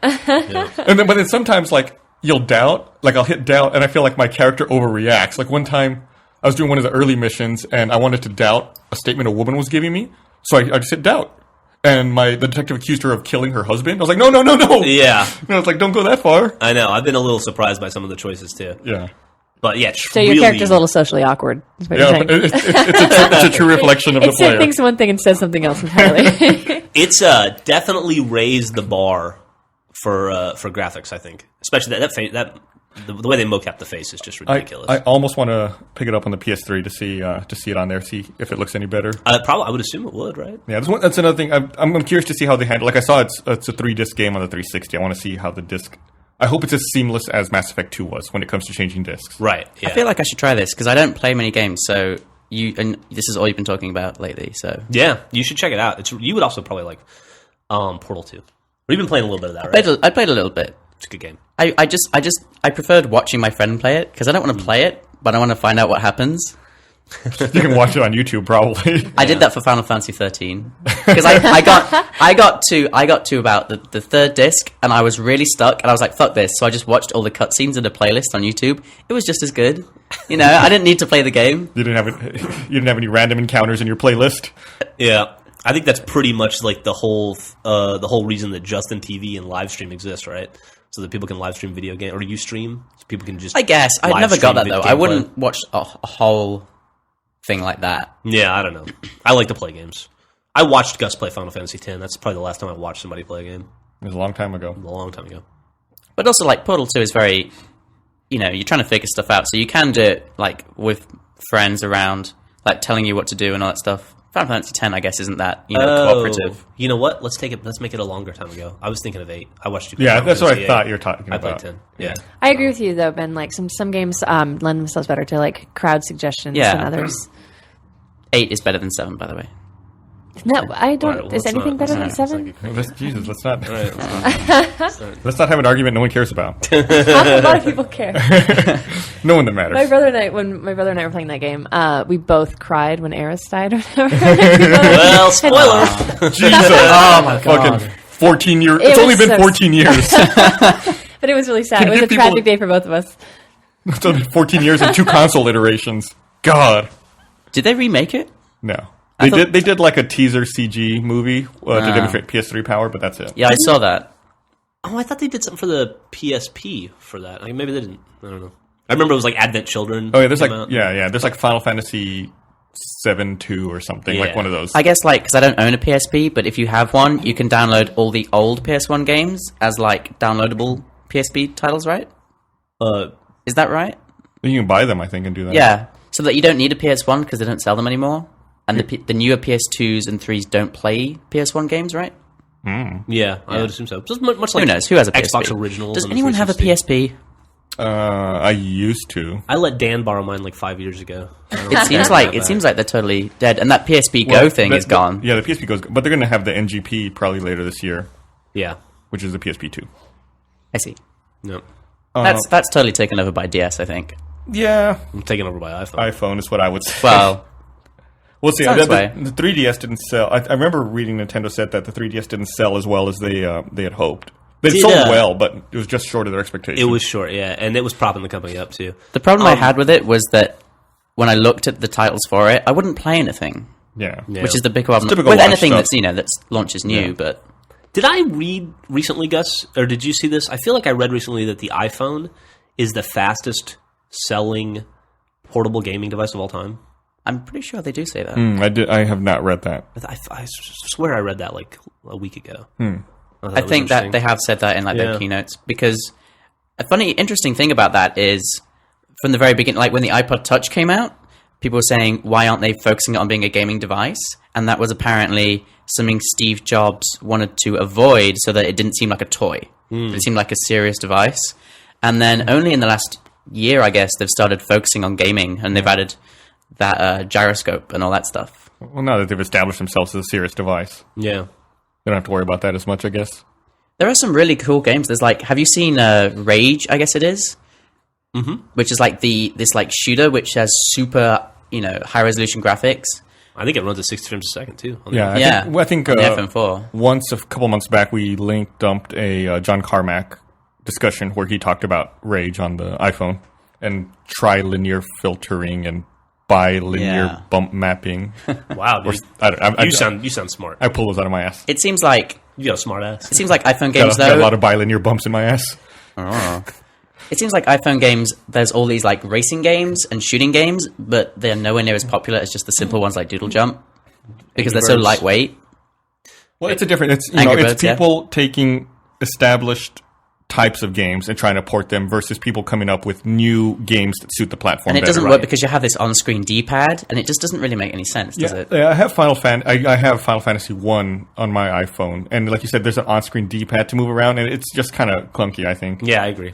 But then sometimes like you'll doubt, like I'll hit doubt, and I feel like my character overreacts. Like one time, I was doing one of the early missions, and I wanted to doubt a statement a woman was giving me, so I just hit doubt. And the detective accused her of killing her husband. I was like, no. Yeah. And I was like, don't go that far. I know. I've been a little surprised by some of the choices, too. Yeah. But yeah, So your character's a little socially awkward. Is what you're Yeah, saying. but it's a true reflection of the It player. thinks one thing and says something else entirely. It's definitely raised the bar for graphics, I think. Especially the way they mocap the face is just ridiculous. I almost want to pick it up on the PS3 to see it on there, see if it looks any better. I would assume it would, right? Yeah, that's another thing. I'm curious to see how they handle. Like I saw it's a 3-disc game on the 360. I want to see how the disc. I hope it's as seamless as Mass Effect 2 was when it comes to changing discs. Right. Yeah. I feel like I should try this, because I don't play many games, so and this is all you've been talking about lately, so... Yeah, you should check it out. You would also probably like Portal 2. We've been playing a little bit of that, right? I played a little bit. It's a good game. I preferred watching my friend play it, because I don't want to play it, but I want to find out what happens. You can watch it on YouTube probably. I did that for Final Fantasy 13 because I got to about the third disc, and I was really stuck, and I was like, fuck this. So I just watched all the cutscenes in a playlist on YouTube. It was just as good. You know, I didn't need to play the game. You didn't have any random encounters in your playlist. Yeah. I think that's pretty much like the whole reason that Justin TV and live stream exists, right? So that people can live stream video game, or you stream, so people can just. I guess I'd live never got stream that though. gameplay. I wouldn't watch a whole thing like that. Yeah, I don't know. I like to play games. I watched Gus play Final Fantasy X. That's probably the last time I watched somebody play a game. It was a long time ago. A long time ago. But also, like, Portal 2 is very, you know, you're trying to figure stuff out, so you can do it like with friends around, like telling you what to do and all that stuff. Final Fantasy X, I guess, isn't that, you know, cooperative. You know what? Let's make it a longer time ago. I was thinking of 8. I watched you. Yeah, Final that's what I Fantasy thought 8. you were talking I about. played 10. Yeah. I agree with you though, Ben. Like some games lend themselves better to like crowd suggestions Yeah. than others. 8 is better than 7, by the way. No, I don't. All right, well, is let's anything not- better let's than not- 7? Jesus, let's not. All right, let's not- Let's not have an argument no one cares about. A lot of people care. No one that matters. My brother and I were playing that game, we both cried when Eris died. Or whatever. Well, spoiler. Jesus. Oh my Fucking 14 years. It It's only was been so 14 years. But it was really sad. Can It was you a give people- tragic day for both of us. It's only 14 years and 2 console iterations. God. Did they remake it? No. I They thought- did like a teaser CG movie to demonstrate PS3 power, but that's it. Yeah, I saw that. Oh, I thought they did something for the PSP for that. Like, maybe they didn't. I don't know. I remember it was like Advent Children. Oh yeah, there's came like out. there's like Final Fantasy 7-2 or something, like Yeah. one of those. I guess like because I don't own a PSP, but if you have one, you can download all the old PS1 games as like downloadable PSP titles, right? Is that right? You can buy them, I think, and do that. Yeah, so that you don't need a PS1 because they don't sell them anymore, and the newer PS2s and 3s don't play PS1 games, right? Yeah, I would assume so. Just much like Who knows? Who has a Xbox PSP? originals? Does and the anyone have a 360. PSP? I used to. I let Dan borrow mine like 5 years ago. It seems like they're totally dead, and that PSP Go thing is gone. Yeah, the PSP goes, but they're going to have the NGP probably later this year, Yeah. which is the PSP 2. I see. No. That's totally taken over by DS, I think. Yeah, I'm taken over by iPhone. iPhone is what I would say. Well, we'll see. Sounds The way. 3DS didn't sell. I remember reading Nintendo said that the 3DS didn't sell as well as they had hoped. They Did, sold well, but it was just short of their expectations. It was short, yeah. And it was propping the company up, too. the problem I had with it was that when I looked at the titles for it, I wouldn't play anything, Yeah. which is the big problem typical with launch anything stuff. that's launches new. Yeah. But Did I read recently, Gus, or did you see this? I feel like I read recently that the iPhone is the fastest selling portable gaming device of all time. I'm pretty sure they do say that. I have not read that. I swear I read that like a week ago. I think that they have said that in like Yeah. their keynotes, because a funny, interesting thing about that is from the very beginning, like when the iPod Touch came out, people were saying, why aren't they focusing on being a gaming device? And that was apparently something Steve Jobs wanted to avoid so that it didn't seem like a toy. It seemed like a serious device. And then only in the last year, I guess, they've started focusing on gaming, and they've added that gyroscope and all that stuff. Well, now that they've established themselves as a serious device, Yeah. they don't have to worry about that as much, I guess. There are some really cool games. There's like, have you seen Rage? I guess it is, which is like this like shooter which has super high resolution graphics. I think it runs at 60 frames a second, too. Yeah, I think on the FM4. once a couple months back, we link dumped a John Carmack discussion where he talked about Rage on the iPhone and trilinear filtering and bilinear Yeah. bump mapping. Wow, dude. I You sound smart. I pull those out of my ass. It seems like You got a smart ass. iPhone Got games a though. lot of bilinear bumps in my ass. It seems like iPhone games. There's all these like racing games and shooting games, but they're nowhere near as popular as just the simple ones like Doodle Jump because Angry they're so Birds. lightweight. Well, it's a different. It's Angry it's Birds, yeah. people taking established types of games and trying to port them versus people coming up with new games that suit the platform. And it better. doesn't work because you have this on-screen D-pad, and it just doesn't really make any sense, does it? Yeah, I have I have Final Fantasy 1 on my iPhone, and like you said, there's an on-screen D-pad to move around, and it's just kind of clunky, I think. Yeah, I agree.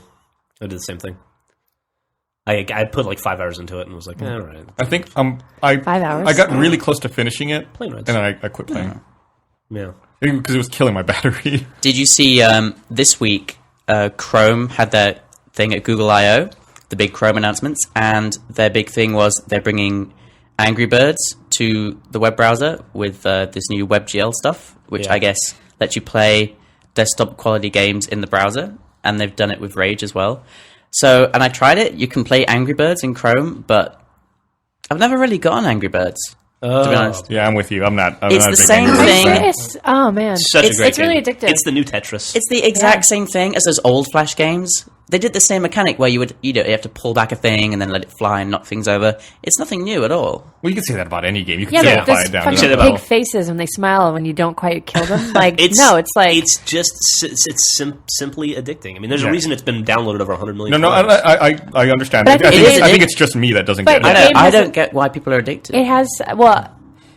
I did the same thing. I put like 5 hours into it and was like, all right. I think 5 hours? I got really close to finishing it, Plane and rides. then I quit playing Yeah. because it was killing my battery. Did you see this week? Chrome had their thing at Google I/O, the big Chrome announcements, and their big thing was they're bringing Angry Birds to the web browser with this new WebGL stuff, which Yeah. I guess lets you play desktop quality games in the browser, and they've done it with Rage as well. So, and I tried it. You can play Angry Birds in Chrome, but I've never really gotten Angry Birds, to be honest. Yeah, I'm with you. I'm not. It's not a the big same Angry Birds thing. fan. Serious? Oh man, Such a great it's really game. addictive. It's the new Tetris. It's the exact same thing as those old Flash games. They did the same mechanic where you have to pull back a thing and then let it fly and knock things over. It's nothing new at all. Well, you can say that about any game. You can Yeah, but simplify those it down. fucking say that pig about- faces when they smile when you don't quite kill them. Like It's simply addicting. I mean, there's Yeah. a reason it's been downloaded over 100 million No, times. I understand. But I I think it is think it's just me that doesn't But get the it. game I has don't a- get why people are addicted. it has.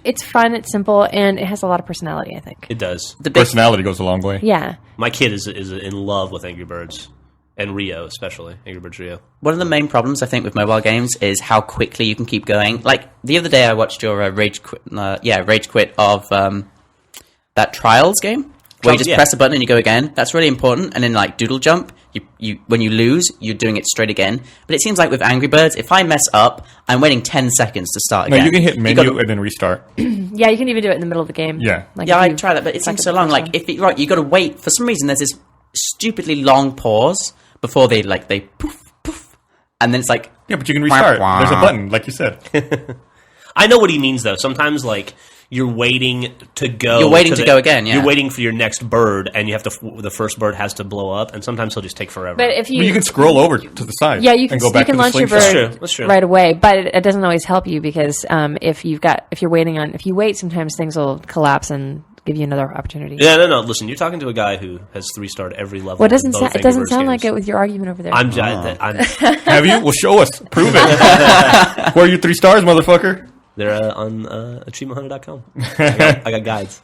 It's fun. It's simple, and it has a lot of personality. I think. It does. The big Personality goes a long way. Yeah. My kid is in love with Angry Birds. And Rio, especially. Angry Birds Rio. one of the main problems I think with mobile games is how quickly you can keep going. Like the other day, I watched your rage quit of that Trials game where you just Yeah. press a button and you go again. That's really important. And then like Doodle Jump, you when you lose, you're doing it straight again. But it seems like with Angry Birds, if I mess up, I'm waiting 10 seconds to start No, again. you can hit menu gotta- and then restart. Yeah, you can even do it in the middle of the game. Yeah. Like Yeah, if I you tried that, but it suck seems at so the long. first Like one. if you got to wait for some reason. There's this stupidly long pause before they poof poof, and then it's like Yeah, but you can restart. wah. There's a button, like you said. I know what he means, though. Sometimes, like, you're waiting to go. You're waiting to go again, yeah. You're waiting for your next bird, and you have to. The first bird has to blow up, and sometimes he'll just take forever. But if But you can scroll over to the side. yeah, you can and go back you can to the launch your slingshot. bird That's true. right away, but it doesn't always help you because if you wait, sometimes things will collapse and give you another opportunity. yeah, no. Listen, you're talking to a guy who has 3-starred every level. Well, it doesn't in both it doesn't Angry Birds sound like games. it with your argument over there. I'm Have you? Well, show us. Prove it. Where are you 3 stars, motherfucker? they're on achievementhunter.com. I got guides.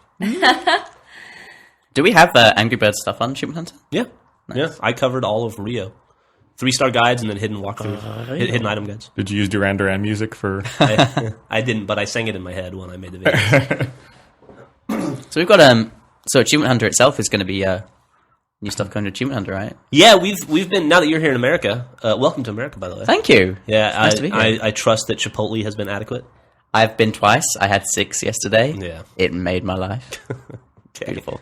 Do we have Angry Birds stuff on Achievement Hunter? Yeah, yeah. I covered all of Rio. 3-star guides and then hidden walkthroughs, hidden item guides. Did you use Duran Duran music for? I didn't, but I sang it in my head when I made the video. So we've got so Achievement Hunter itself is going to be new stuff coming to Achievement Hunter, right? Yeah, we've been, now that you're here in America, welcome to America, by the way. Thank you. Yeah, Nice to be here. I trust that Chipotle has been adequate. I've been twice. I had 6 yesterday. Yeah. It made my life Okay. beautiful.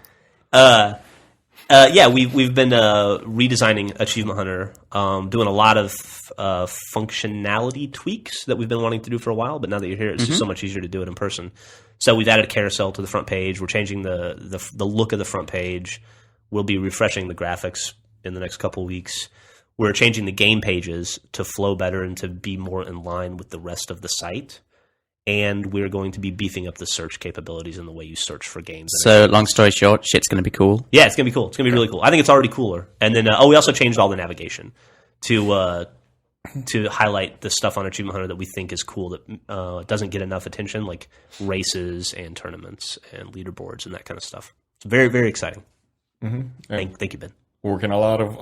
Yeah, we've been redesigning Achievement Hunter, doing a lot of functionality tweaks that we've been wanting to do for a while. But now that you're here, it's just so much easier to do it in person. So we've added a carousel to the front page. We're changing the look of the front page. We'll be refreshing the graphics in the next couple weeks. We're changing the game pages to flow better and to be more in line with the rest of the site. And we're going to be beefing up the search capabilities and the way you search for games. So long story short, shit's going to be cool. Yeah, it's gonna be cool. It's gonna be really cool. I think it's already cooler. And then, we also changed all the navigation to highlight the stuff on Achievement Hunter that we think is cool that doesn't get enough attention, like races and tournaments and leaderboards and that kind of stuff. It's very, very exciting. Thank you, Ben. We're working a lot of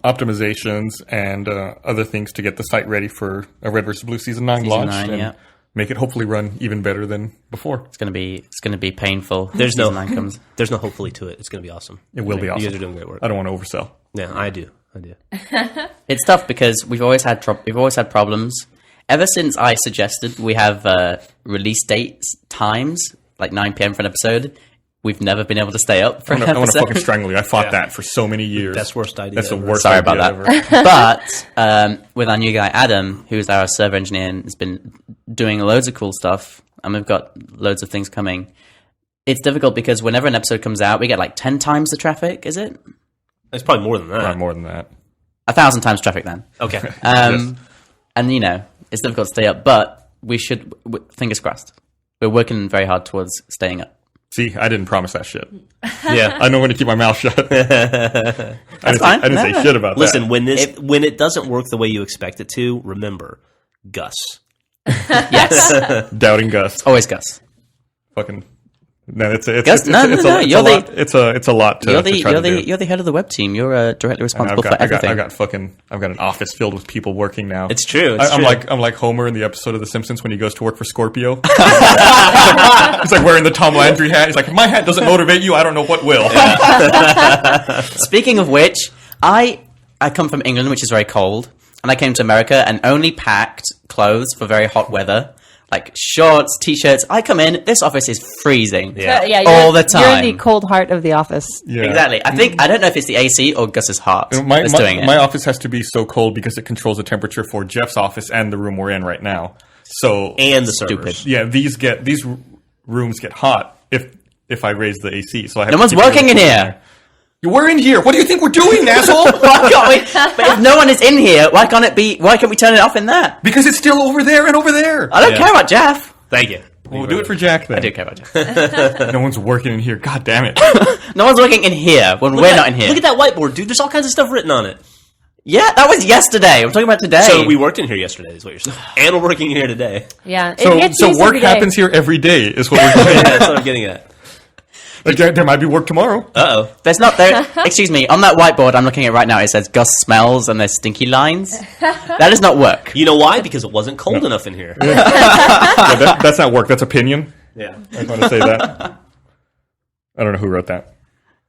optimizations and other things to get the site ready for a Red vs. Blue Season 9 launch. 9, and yeah. make it hopefully run even better than before. It's going to be painful. There's Season no 9 comes. there's no hopefully to it. It's gonna be awesome. It will be awesome. You guys are doing great work. I don't want to oversell. Yeah, I do. It's tough because we've always had problems. Ever since I suggested we have release dates times like 9 p.m. for an episode, we've never been able to stay up for I an want to episode. fucking strangle you. I fought that for so many years. Best worst idea That's the ever. worst Sorry idea about that. ever. But with our new guy Adam, who's our server engineer and has been doing loads of cool stuff, and we've got loads of things coming. It's difficult because whenever an episode comes out, we get like 10 times the traffic. Is it It's probably more than that. Probably more than that. 1,000 times traffic then? Okay. And you know, it's difficult to stay up, but we should. Fingers crossed. We're working very hard towards staying up. See, I didn't promise that shit. Yeah. I know when to keep my mouth shut. I didn't fine. say No. shit about Listen, that. when it doesn't work the way you expect it to, remember, Gus. Yes, Doubting Gus. always Gus. Fucking. No, it's a Gus, no, you're lot. It's a lot to, You're to the try to do. you're the head of the web team. You're directly responsible for I've everything. got an office filled with people working now. It's true. It's I'm true. like Homer in the episode of The Simpsons when he goes to work for Scorpio. He's like wearing the Tom Landry hat. He's like, if my hat doesn't motivate you, I don't know what will. Speaking of which, I come from England, which is very cold, and I came to America and only packed clothes for very hot weather, like shorts, t-shirts. I come in, this office is freezing. Yeah. All the You're in time. the cold heart of the office. Yeah. Exactly. I don't know if it's the AC or Gus's heart that's doing it. My office has to be so cold because it controls the temperature for Jeff's office and the room we're in right now. So And the Stupid. servers. yeah, these rooms get hot if I raise the AC. So I have No to one's keep it working in cool. here. We're in here. What do you think we're doing, asshole? Why can't we? But if no one is in here, why can't we turn it off in there? Because it's still over there and over there. I don't Yeah. care about Jeff. Thank you. We'll do it for Jack then. I do care about Jeff. No one's working in here. God damn it. No one's working in here when we're not in here. Look at that whiteboard, dude. There's all kinds of stuff written on it. Yeah, that was yesterday. I'm talking about today. So we worked in here yesterday, is what you're saying. And we're working in here today. Yeah. It So gets so used work every day. happens here every day is what we're doing. That's what I'm getting at. Like, there might be work tomorrow. Uh-oh. There's not there. Excuse me. On that whiteboard I'm looking at right now, it says Gus smells and there's stinky lines. That does not work. You know why? Because it wasn't cold enough in here. Yeah, that's not work. That's opinion. Yeah. I just want to say that. I don't know who wrote that.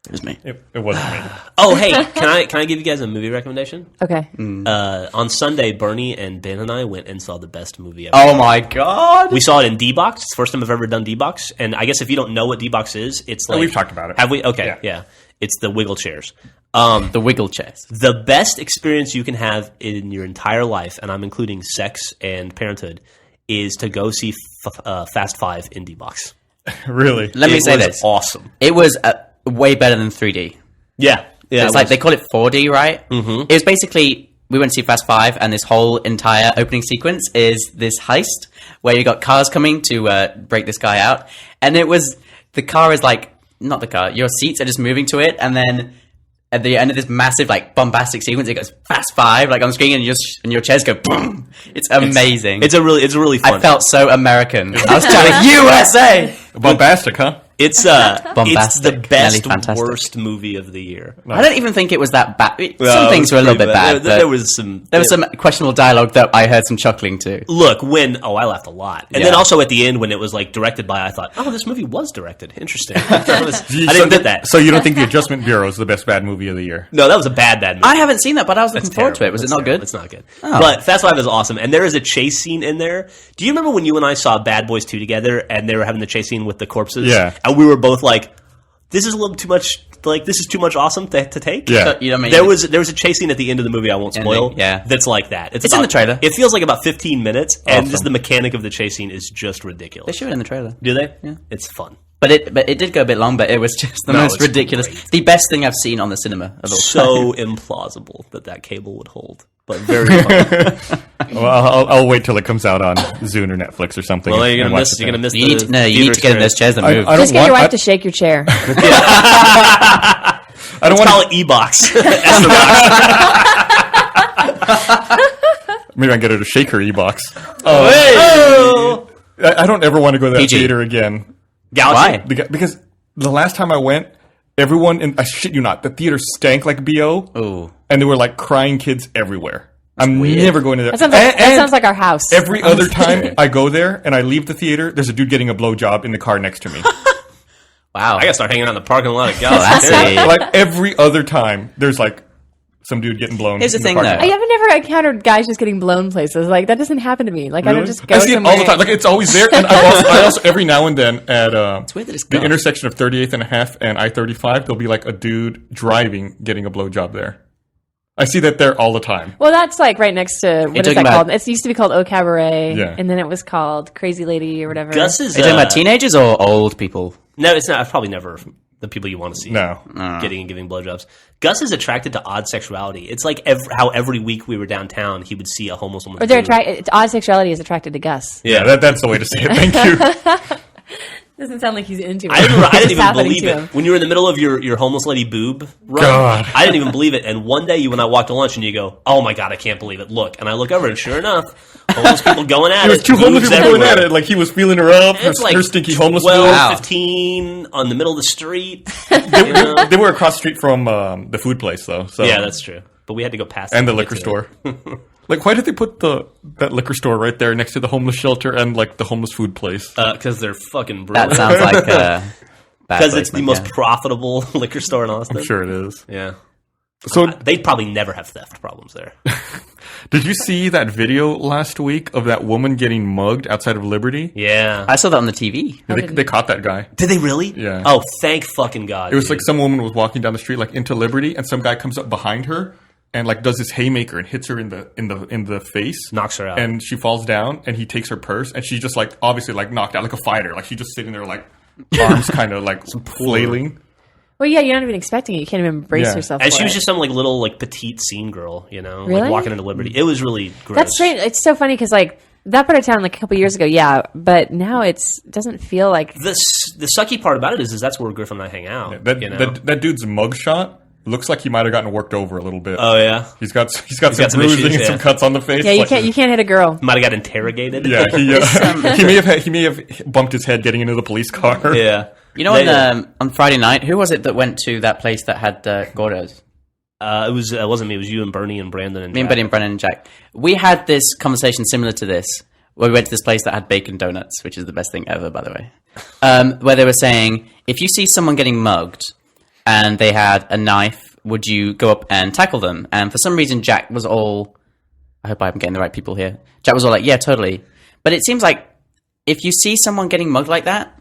It was me. It wasn't me. Oh, hey, can I give you guys a movie recommendation? Okay. On Sunday, Bernie and Ben and I went and saw the best movie ever. Oh my god. We saw it in D-Box. It's the first time I've ever done D-Box. And I guess if you don't know what D-Box is, it's like... we've talked about it. Have we? Okay, Yeah. yeah. It's the wiggle chairs. The wiggle chairs. The best experience you can have in your entire life, and I'm including sex and parenthood, is to go see Fast Five in D-Box. Really? Let me It say was this. awesome. It was way better than 3D. Yeah. Yeah. It's like they call it 4D, right? Mm-hmm. It was basically, we went to see Fast 5, and this whole entire opening sequence is this heist where you got cars coming to break this guy out. And it was, the car is like, not the car, your seats are just moving to it, and then at the end of this massive, like, bombastic sequence, it goes Fast 5, like, on screen, and your chairs go boom. It's amazing. It's a really fun. I felt so American. I was shouting, USA! Bombastic, huh? It's the Bombastic, best, nearly fantastic. worst movie of the year. I don't even think it was that bad. Some Well, things were a little pretty bit bad. but There was some. there was some questionable dialogue that I heard some chuckling to. Look, I laughed a lot, and Yeah. then also at the end when it was like directed by, I thought, oh, this movie was directed. Interesting. I didn't get that. So you don't think The Adjustment Bureau is the best bad movie of the year? No, that was a bad movie. I haven't seen that, but I was looking That's forward to it. terrible. Was it That's not terrible. good? It's not good. Oh. But Fast 5 is awesome, and there is a chase scene in there. Do you remember when you and I saw Bad Boys 2 together, and they were having the chase scene with the corpses? Yeah. And we were both like, this is a little too much. Like, this is too much awesome to take. Yeah. So, you know what I mean? There was a chase scene at the end of the movie I won't spoil. Ending, yeah. That's like that. It's in the trailer. It feels like about 15 minutes, and Awesome. just the mechanic of the chase scene is just They ridiculous. show it in the trailer. Do they? Yeah. It's fun. But it did go a bit long, but it was just the No, most it's ridiculous. great. The best thing I've seen on the cinema of all So implausible that cable would hold, but very fun. Well, I'll wait till it comes out on Zune or Netflix or something. Well, you're and gonna watch miss. it You're gonna then. miss. You need to, no, you need to get in those chairs and move. I Just don't get your want. wife to shake your chair. I don't Let's call want. it e-box. That's the box. Maybe I can get her to shake her e-box. Oh, I don't ever want to go to that PG. theater again. Galaxy. Why? Because the last time I went, everyone in I shit you not, the theater stank like BO, Ooh. and there were like crying kids everywhere. I'm weird. never going to that. That sounds like, that And sounds like our house. every other time I go there and I leave the theater, there's a dude getting a blowjob in the car next to me. Wow. I gotta start hanging out in the parking lot of Oh, that's Galaxy. a, Like every other time, there's like some dude getting blown. Here's the in thing, parking though. lot. I haven't never encountered guys just getting blown places. Like, that doesn't happen to me. Like, I don't Really? just go I see it all the somewhere- time. Like it's always there. And I also every now and then at weird that it's the gone. intersection of 38th and a half and I-35, there'll be like a dude driving getting a blowjob there. I see that there all the time. Well, that's like right next to, what is talking that about- called? It used to be called Au Cabaret, Yeah. and then it was called Crazy Lady or whatever. Gus is. Are you talking about teenagers or old people? No, it's not. Probably never the people you want to see. No. Getting and giving blowjobs. Gus is attracted to odd sexuality. It's like how every week we were downtown, he would see a homeless woman. Or they're odd sexuality is attracted to Gus. Yeah, that's the way to say it. Thank you. Doesn't sound like he's into it. I didn't It's even happening believe to it. him. When you were in the middle of your homeless lady boob run, God. I didn't even believe it. And one day you and I walked to lunch and you go, oh my God, I can't believe it. Look. And I look over and sure enough, homeless people going at There was it. two homeless boobs people going everywhere. at it. Like he was feeling her up. It's like her stinky homeless 12, bill. Wow. 15 on the middle of the street. You know? They were across the street from the food place though. So Yeah, that's true. But we had to go past and it the to get liquor to it. store. Like, why did they put that liquor store right there next to the homeless shelter and like the homeless food place? Because they're fucking That brilliant. sounds like bad Because it's the placement, most yeah. profitable liquor store in Austin. I'm sure it is. Yeah. So, They'd probably never have theft problems there. did you see that video last week of that woman getting mugged outside of Liberty? Yeah. I saw that on the TV. They caught that guy. Did they really? Yeah. Oh, thank fucking God. It was dude. like some woman was walking down the street, like into Liberty, and some guy comes up behind her and like does his haymaker and hits her in the face, Knocks her out. and she falls down, and he takes her purse, and she's just like obviously like knocked out like a fighter, like she's just sitting there like arms kind of like flailing. Well, yeah, you're not even expecting it. You can't even brace Yeah. yourself And for she was it. just some like little like petite scene girl, you know, Really? like walking into Liberty. It was really gross. That's strange. It's so funny because, like, that part of town, like, a couple years ago, yeah, but now it doesn't feel like... The sucky part about it is that's where Griffin and I hang out. That you know? that dude's mugshot looks like he might have gotten worked over a little bit. Oh yeah, He's got some got some bruising issues, and yeah. some cuts on the face. Yeah, you like- can't hit a girl. might have got interrogated. Yeah, he may have bumped his head getting into the police car. yeah. You know, on Friday night, who was it that went to that place that had Gordos? It wasn't me. It was you and Bernie and Brandon and Me and Jack. Benny and Brennan and Jack. We had this conversation similar to this, where we went to this place that had bacon donuts, which is the best thing ever, by the way. Where they were saying, if you see someone getting mugged and they had a knife, would you go up and tackle them? And for some reason, Jack was all... I hope I'm getting the right people here. Jack was all like, yeah, totally. But it seems like if you see someone getting mugged like that,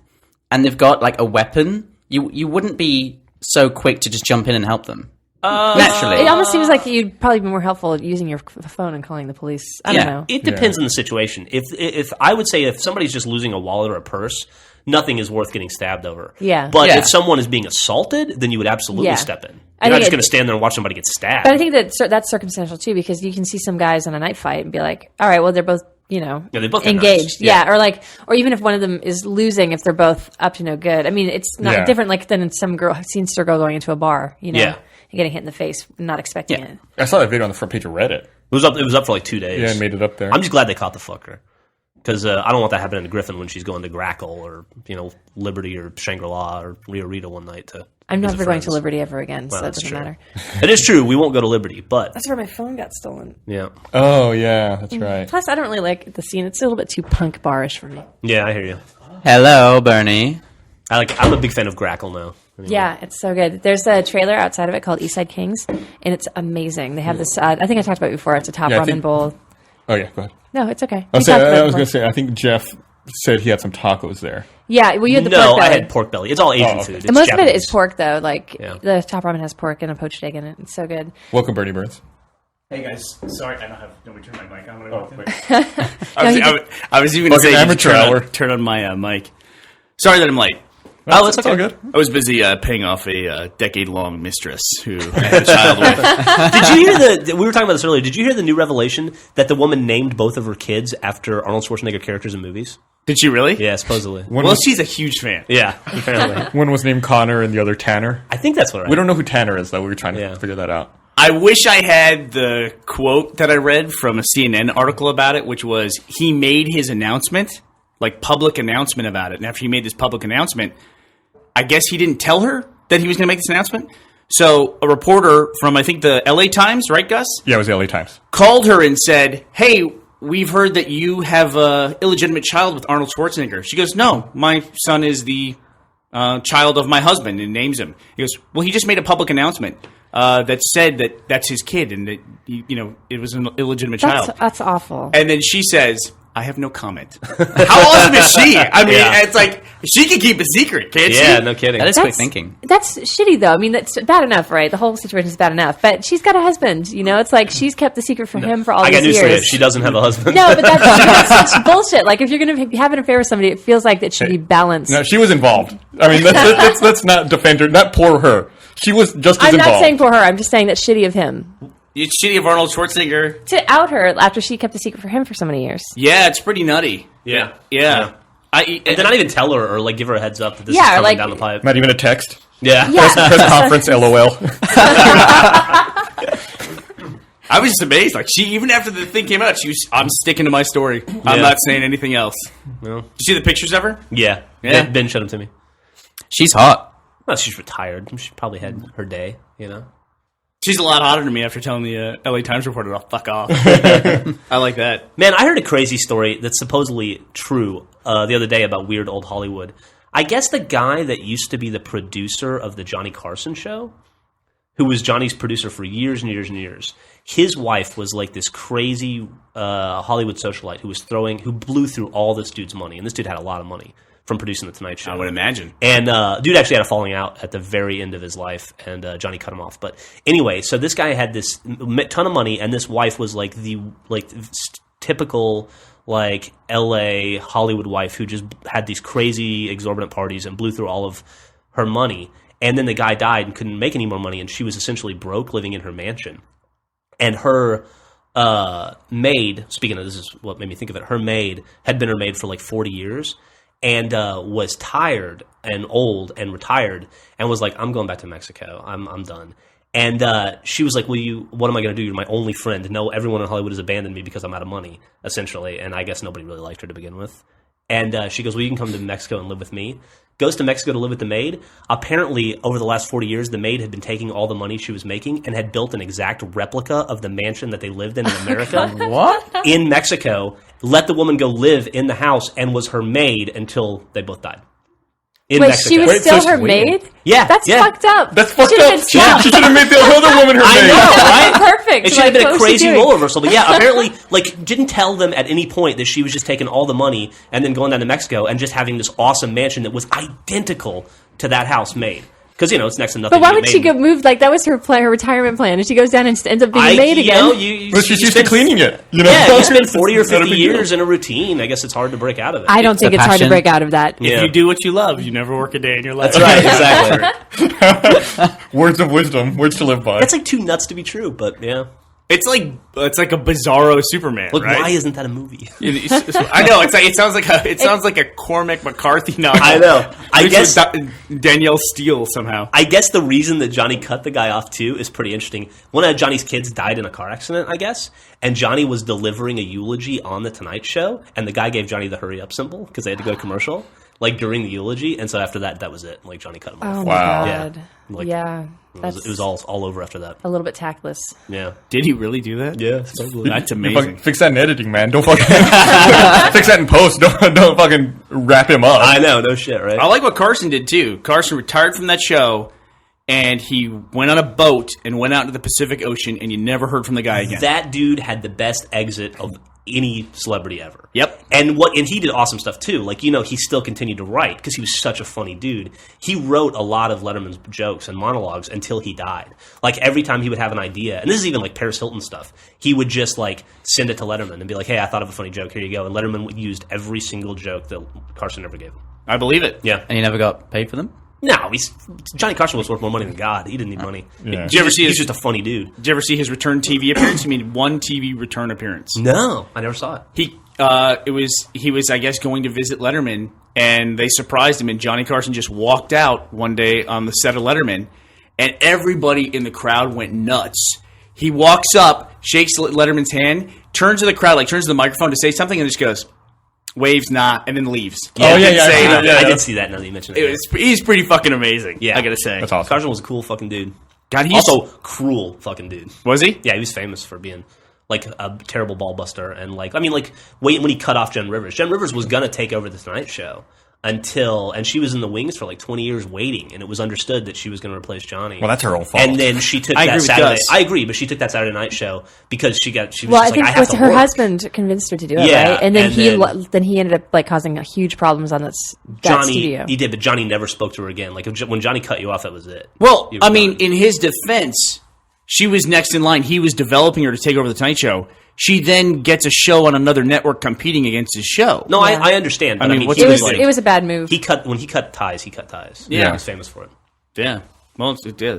and they've got like a weapon, you wouldn't be so quick to just jump in and help them. Naturally. It almost seems like you'd probably be more helpful using your phone and calling the police. I don't know. It depends on the situation. If I would say if somebody's just losing a wallet or a purse, nothing is worth getting stabbed over. Yeah. But Yeah. if someone is being assaulted, then you would absolutely Yeah. step in. I You're not think just it- going to stand there and watch somebody get stabbed. But I think that's circumstantial too, because you can see some guys in a night fight and be like, all right, well, they're both, Yeah, they both got engaged. knives. Yeah. Or even if one of them is losing, if they're both up to no good. I mean, it's not Yeah. different like than some girl, scenester girl going into a bar, Yeah. and getting hit in the face, not expecting it. I saw that video on the front page of Reddit. It was up for like 2 days. Yeah, and made it up there. I'm just glad they caught the fucker. Because I don't want that happening to Griffin when she's going to Grackle or, Liberty or Shangri-La or Rio Rita one night to I'm visit never going to friends. Liberty ever again, so Well, it that's doesn't true. matter. It is true. We won't go to Liberty, but That's where my phone got stolen. yeah. Oh yeah, that's right. Plus, I don't really like the scene. It's a little bit too punk barish for me. Yeah, I hear you. Hello, Bernie. I'm a big fan of Grackle now. Anyway. Yeah, it's so good. There's a trailer outside of it called Eastside Kings, and it's amazing. They have this. I think I talked about it before. It's a top Yeah, I ramen think- bowl. Oh yeah, go ahead. No, it's okay. I We was, talked about it going before. to say, I think Jeff said he had some tacos there. Yeah, well, you had the No, pork I belly. had pork belly. It's all Asian okay. food. It's And most of it Japanese. is pork, though. Like Yeah. the top ramen has pork and a poached egg in it. It's so good. Welcome, Bernie Burns. Hey guys, sorry I don't have nobody turn my mic on when I walked in. No, he I was even going to Fucking say amateur hour. turn on my mic. Sorry that I'm late. Oh, it's It's okay. all good. I was busy paying off a decade-long mistress who I had a child with. Did you hear we were talking about this earlier. Did you hear the new revelation that the woman named both of her kids after Arnold Schwarzenegger characters in movies? Did she really? Yeah, supposedly. One, Well, was, she's a huge fan. Yeah, apparently. one was named Connor and the other Tanner. I think that's what We don't know who Tanner is, though. We were trying to Yeah. figure that out. I wish I had the quote that I read from a CNN article about it, which was he made his announcement, like public announcement about it. And after he made this public announcement, I guess he didn't tell her that he was going to make this announcement. So a reporter from, I think, the LA Times, right, Gus? Yeah, it was the LA Times. Called her and said, hey, we've heard that you have a illegitimate child with Arnold Schwarzenegger. She goes, no, my son is the child of my husband, and names him. He goes, well, he just made a public announcement that said that that's his kid and that, it was an illegitimate child. That's awful. And then she says, I have no comment. How awesome is she? I mean, Yeah. it's like, she can keep a secret, can't she? Yeah, no kidding. That is quick thinking. That's shitty, though. I mean, that's bad enough, right? The whole situation is bad enough. But she's got a husband. It's like she's kept the secret from him for all I got these news for you. years. She doesn't have a husband. No, but that's such bullshit. Like, if you're going to have an affair with somebody, it feels like that should be balanced. No, she was involved. I mean, let's not defend her, not pour her. She was just as I'm involved. not saying for her. I'm just saying that's shitty of him It's shitty of Arnold Schwarzenegger. to out her after she kept the secret for him for so many years. Yeah, it's pretty nutty. Yeah. Yeah. And to not even tell her or like give her a heads up that this Yeah, is coming like- down the pipe. Not even a text. Yeah. Press conference, LOL. I was just amazed. Like, she, even after the thing came out, she was, I'm sticking to my story. I'm Yeah. not saying anything else. No. Did you see the pictures of her? Yeah. Yeah. Ben showed them to me. She's hot. Well, she's retired. She probably had her day, She's a lot hotter than me after telling the LA Times reporter, "Oh, fuck off." I like that. Man, I heard a crazy story that's supposedly true the other day about weird old Hollywood. I guess the guy that used to be the producer of the Johnny Carson show, who was Johnny's producer for years and years and years, his wife was like this crazy Hollywood socialite who blew through all this dude's money. And this dude had a lot of money from producing The Tonight Show. I would imagine. And dude actually had a falling out at the very end of his life, and Johnny cut him off. But anyway, so this guy had this ton of money, and this wife was like the typical like L.A. Hollywood wife who just had these crazy exorbitant parties and blew through all of her money. And then the guy died and couldn't make any more money, and she was essentially broke living in her mansion. And her maid, speaking of this is what made me think of it, her maid had been her maid for like 40 years. And was tired and old and retired and was like, I'm going back to Mexico. I'm done. And she was like, what am I going to do? You're my only friend. No, everyone in Hollywood has abandoned me because I'm out of money, essentially. And I guess nobody really liked her to begin with. And she goes, well, you can come to Mexico and live with me. Goes to Mexico to live with the maid. Apparently, over the last 40 years, the maid had been taking all the money she was making and had built an exact replica of the mansion that they lived in America. What? In Mexico, let the woman go live in the house and was her maid until they both died. In Wait, Mexico. she was Wait, still so her she- maid? Yeah, That's yeah. fucked up. That's fucked She should've up. been stopped. She should have made the other woman her I maid. know, right? Perfect. It should have been Like, a what was she crazy doing? role reversal. But yeah, apparently, like, didn't tell them at any point that she was just taking all the money and then going down to Mexico and just having this awesome mansion that was identical to that house made. because it's next to nothing. But why to would get she made. get moved? Like that was her plan, her retirement plan, and she goes down and ends up being I, made you again. know, you But she's you used to spend- cleaning it. Yeah, you spend 40 or It's not a 50 big deal. years in a routine. I guess it's hard to break out of it. I don't think the it's hard to passion. break out of that. Yeah. If you do what you love, you never work a day in your life. That's right, exactly. Words of wisdom, words to live by. That's like too nuts to be true, but yeah. It's like a bizarro Superman, Look, right? why isn't that a movie? I know. It sounds like a Cormac McCarthy novel. I know. I Mixed guess with Danielle Steele somehow. I guess the reason that Johnny cut the guy off too is pretty interesting. One of Johnny's kids died in a car accident, I guess, and Johnny was delivering a eulogy on the Tonight Show, and the guy gave Johnny the hurry up symbol because they had to go to commercial, like during the eulogy, and so after that was it. Like Johnny cut him off. Oh Wow. my Yeah. god. Like, Yeah. It was all over after that. a little bit tactless. Yeah. Did he really do that? Yeah. That's Fucking amazing. fix that in editing, man. Don't fucking fix that in post. Don't fucking wrap him up. I know, no shit, right? I like what Carson did too. Carson retired from that show, and he went on a boat and went out into the Pacific Ocean, and you never heard from the guy again. That dude had the best exit of any celebrity ever. Yep. And he did awesome stuff too. Like, he still continued to write because he was such a funny dude. He wrote a lot of Letterman's jokes and monologues until he died. Like, every time he would have an idea, and this is even like Paris Hilton stuff, he would just like send it to Letterman and be like, "Hey, I thought of a funny joke. Here you go." And Letterman used every single joke that Carson ever gave him. I believe it. Yeah. And you never got paid for them? No, Johnny Carson was worth more money than God. He didn't need money. Yeah. Did you ever see He's his- just a funny dude. Did you ever see his return TV appearance? He made one TV return appearance. No, I never saw it. He was I guess going to visit Letterman, and they surprised him, and Johnny Carson just walked out one day on the set of Letterman, and everybody in the crowd went nuts. He walks up, shakes Letterman's hand, turns to the crowd, like turns to the microphone to say something, and just goes, waves not, and then leaves. Oh, yeah, Didn't yeah, say yeah, nothing. yeah. I did see that now that you mentioned it. He's pretty fucking amazing. Yeah. I gotta say. That's awesome. Carson was a cool fucking dude. God, he's Also, cruel fucking dude. was he? Yeah, he was famous for being like a terrible ball buster and when he cut off Jen Rivers. Jen Rivers was gonna take over the Tonight Show and she was in the wings for like 20 years waiting, and it was understood that she was gonna replace Johnny. Well, that's her own fault. And then she took I that agree with Saturday. Gus. I agree, but she took that Saturday night show because she was Well, I just think like, I it have was to her work. husband convinced her to do it, Yeah, right? And then and then he ended up like causing huge problems on that Johnny, studio. he did, but Johnny never spoke to her again. Like when Johnny cut you off, that was it. Well, You were I mean, done. in his defense, she was next in line. He was developing her to take over the Tonight Show. She then gets a show on another network competing against his show. No, Yeah. I understand. But I mean, what's he it was was like, it was a bad move. when he cut ties. He cut ties. Yeah. He was famous for it. Yeah. Well,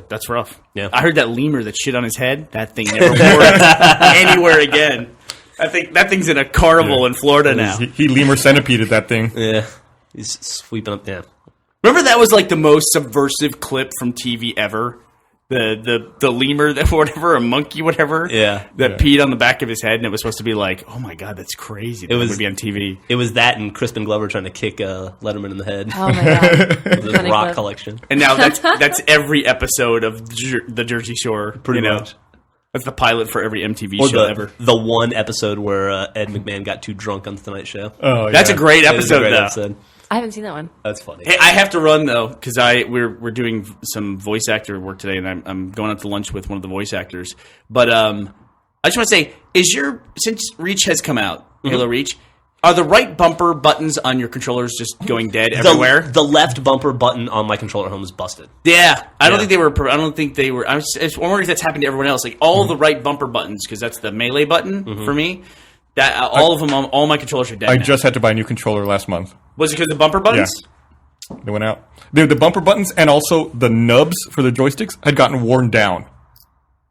that's rough. Yeah. I heard that lemur that shit on his head. That thing never worked anywhere again. I think that thing's in a carnival in Florida now. he lemur centipeded that thing. Yeah, he's sweeping up. Yeah, Remember that was like the most subversive clip from TV ever. The lemur that whatever, a monkey whatever. Yeah. That peed on the back of his head, and it was supposed to be like, oh my god, that's crazy. That was- would be on TV. it was that and Crispin Glover trying to kick Letterman in the head Oh my god! with his Funny rock clip. collection. And now that's every episode of the Jersey Shore. Pretty you know? much. That's the pilot for every MTV Or show the, ever. the one episode where Ed McMahon got too drunk on the Tonight Show. Oh, That's yeah. a great It is a episode, great though. episode. I haven't seen that one. That's funny. Hey, I have to run though because we're doing some voice actor work today, and I'm going out to lunch with one of the voice actors. But I just want to say, since Reach has come out, Halo Reach, are the right bumper buttons on your controllers just going dead everywhere? The left bumper button on my controller at home is busted. Yeah, I don't Yeah. think they were. I don't think they were. I was wondering if that's happened to everyone else. Like all the right bumper buttons, because that's the melee button for me. That all of them, all my controllers are dead. I now. just had to buy a new controller last month. Was it because of the bumper buttons? They went out. The bumper buttons and also the nubs for the joysticks had gotten worn down.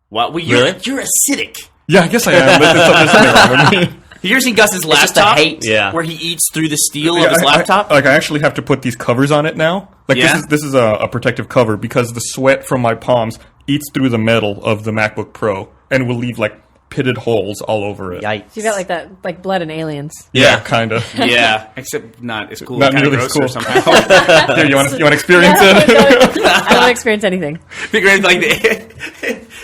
Wow, well, Really? you're acidic. Yeah, I guess I am. But there's something wrong with me. Have you ever seen Gus's just the laptop? hate. Yeah. Where he eats through the steel Yeah, of his laptop? I actually have to put these covers on it now. Like Yeah? this is a protective cover because the sweat from my palms eats through the metal of the MacBook Pro and will leave like pitted holes all over it. Yikes. You got like that, like blood and aliens. Yeah, kind of. Yeah, except not as cool. Not Kind of nearly as grosser cool. somehow. Here, you want to experience I it? don't experience anything. Figure it like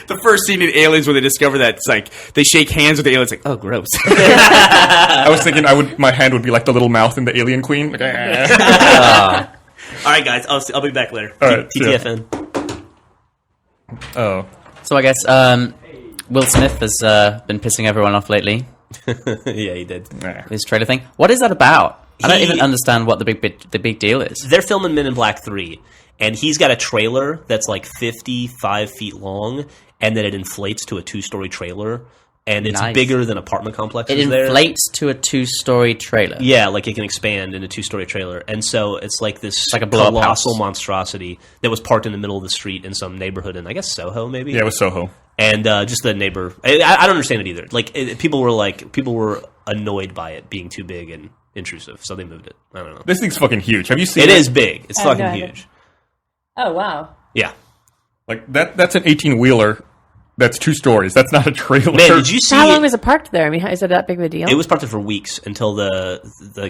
the first scene in Aliens when they discover that it's like they shake hands with the aliens, like, oh, gross. I was thinking my hand would be like the little mouth in the Alien Queen. Like, All right, guys. I'll be back later. All right, see ya. TTFN. oh, So I guess Will Smith has been pissing everyone off lately Yeah, he did. nah. with his trailer thing. What is that about? I don't even understand what the big deal is. They're filming Men in Black 3, and he's got a trailer that's like 55 feet long, and then it inflates to a 2-story trailer, and it's Nice. bigger than apartment complexes It there. inflates to a 2-story trailer. Yeah, like it can expand in a 2-story trailer. And so it's like this like a blow-up colossal house. monstrosity that was parked in the middle of the street in some neighborhood in, I guess, Soho, maybe? Yeah, it was Soho. And just the neighbor. I don't understand it either. Like, people were annoyed by it being too big and intrusive, so they moved it. I don't know. This thing's fucking huge. Have you seen It is big. It's I have fucking no idea. huge. Oh wow. Yeah. Like that's an 18-wheeler. That's 2 stories. That's not a trailer. Man, did you see How long was it parked there? I mean, is it that big of a deal? It was parked there for weeks until the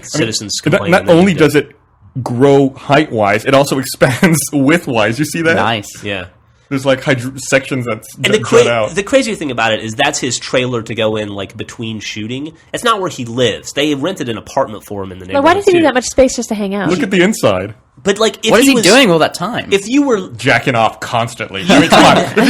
citizens Not, complained. not and they only moved does it grow height-wise, it also expands width-wise. You see that? Nice. Yeah. There's like sections that's And the, jut out. the crazy thing about it is that's his trailer to go in like between shooting. It's not where he lives. They rented an apartment for him in the But neighborhood. why does he too. need that much space just to hang out? Look at the inside. But like, if What is he was, doing all that time? If you were, Jacking off constantly. I mean, come on. If you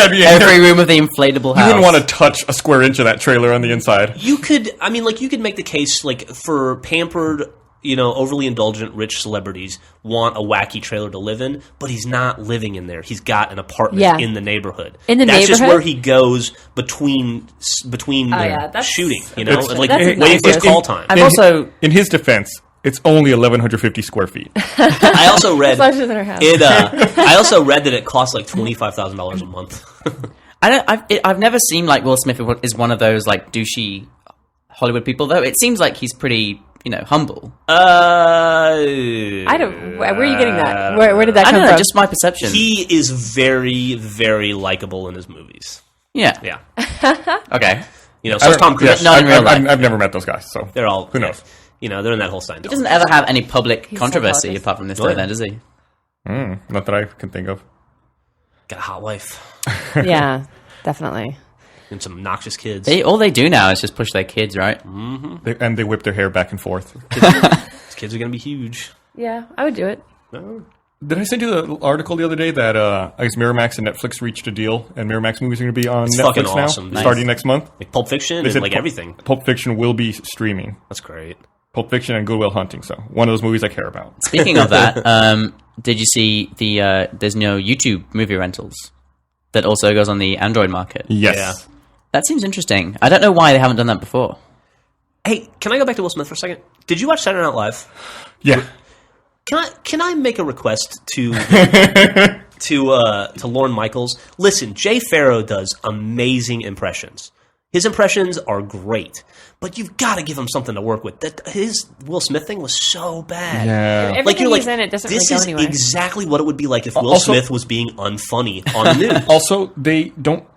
had me in Every here, room of the inflatable house. you wouldn't want to touch a square inch of that trailer on the inside. you could. I mean, like, you could make the case like for pampered, overly indulgent rich celebrities want a wacky trailer to live in, but he's not living in there. He's got an apartment Yeah. in the neighborhood. In the that's just neighborhood? where he goes between yeah, that's- shooting. It's- Like that's waiting nice. for his call time. I've also In his defense, it's only 1,150 square feet. I also read larger than our house. I also read that it costs like $25,000 a month. I've never seen like Will Smith is one of those like douchey Hollywood people though. It seems like he's pretty humble. I don't. Where are you getting that? Where did that I come don't know, from? just my perception. He is very, very likable in his movies. yeah. Yeah, Okay. so is Tom Cruise. Yeah. Not in real life. I've never met those guys, so They're all who knows. They're in that whole Stein. He doesn't ever have any public controversy psychotic. apart from this Oh, yeah. then, does he? Not that I can think of. Got a hot wife Yeah, definitely. and some obnoxious kids. All they do now is just push their kids, right? They whip their hair back and forth. These kids are going to be huge. Yeah, I would do it. Did I send you the article the other day that I guess Miramax and Netflix reached a deal, and Miramax movies are going to be on It's Netflix fucking now, awesome. Nice. starting next month? Like Pulp Fiction They and said like everything. Pulp Fiction will be streaming. That's great. Pulp Fiction and Good Will Hunting. So one of those movies I care about. Speaking of that, did you see there's no YouTube movie rentals that also goes on the Android market? Yes. Yeah. That seems interesting. I don't know why they haven't done that before. Hey, can I go back to Will Smith for a second? Did you watch Saturday Night Live? Yeah. Can I make a request to Lorne Michaels? Listen, Jay Farrow does amazing impressions. His impressions are great, but you've got to give him something to work with. That his Will Smith thing was so bad. Yeah. Everything he's in it doesn't this really go is anywhere. exactly what it would be like if Will Also- Smith was being unfunny on the news. Also,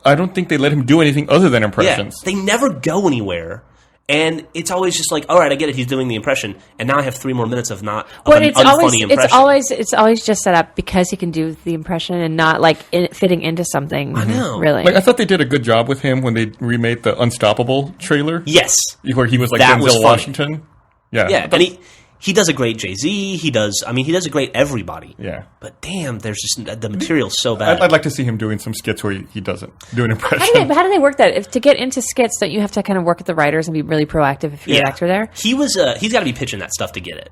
I don't think they let him do anything other than Yeah, impressions. they never go anywhere. And it's always just like, all right, I get it. He's doing the impression, and now I have 3 more minutes of not of But an it's unfunny impression. it's always just set up because he can do the impression and not like fitting into something. I know. really. Like I thought they did a good job with him when they remade the Unstoppable trailer, Yes, where he was like That Denzel was funny. Washington. Yeah. yeah, and he does a great Jay-Z. He does a great everybody. Yeah. But damn, there's just the material's so bad. I'd like to see him doing some skits where he doesn't do an how impression. do they work that? If to get into skits, don't you have to kind of work with the writers and be really proactive if you're an actor there? He's got to be pitching that stuff to get it.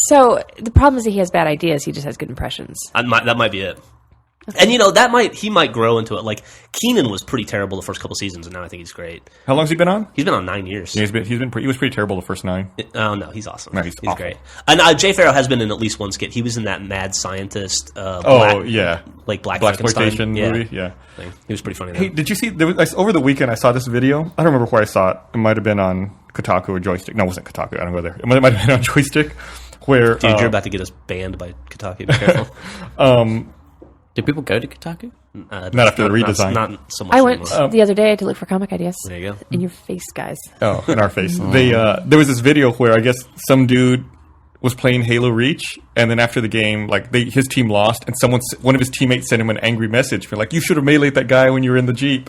So the problem is that he has bad ideas. He just has good impressions. That might be it. And he might grow into it. Like Keenan was pretty terrible the first couple seasons, and now I think he's great. How long's he been on? He's been on 9 years. Yeah, he was pretty terrible the first 9. Oh no, he's awesome. No, he's awful. great. And Jay Farrow has been in at least one skit. He was in that Mad Scientist. Oh yeah, like Black exploitation Frankenstein. movie. Yeah. Thing. He was pretty funny. Hey, Though. did you see? Over the weekend, I saw this video. I don't remember where I saw it. It might have been on Kotaku or Joystick. No, it wasn't Kotaku. I don't go there. It might have been on Joystick. Where Dude, you're about to get us banned by Kotaku. Be careful. Do people go to Kotaku? Not after the redesign. Not so much. I went anymore. the other day to look for comic ideas. There you go. In your face, guys. Oh, in our face. There was this video where I guess some dude was playing Halo Reach, and then after the game, like his team lost, and one of his teammates sent him an angry message for like, "You should have meleeed that guy when you were in the Jeep.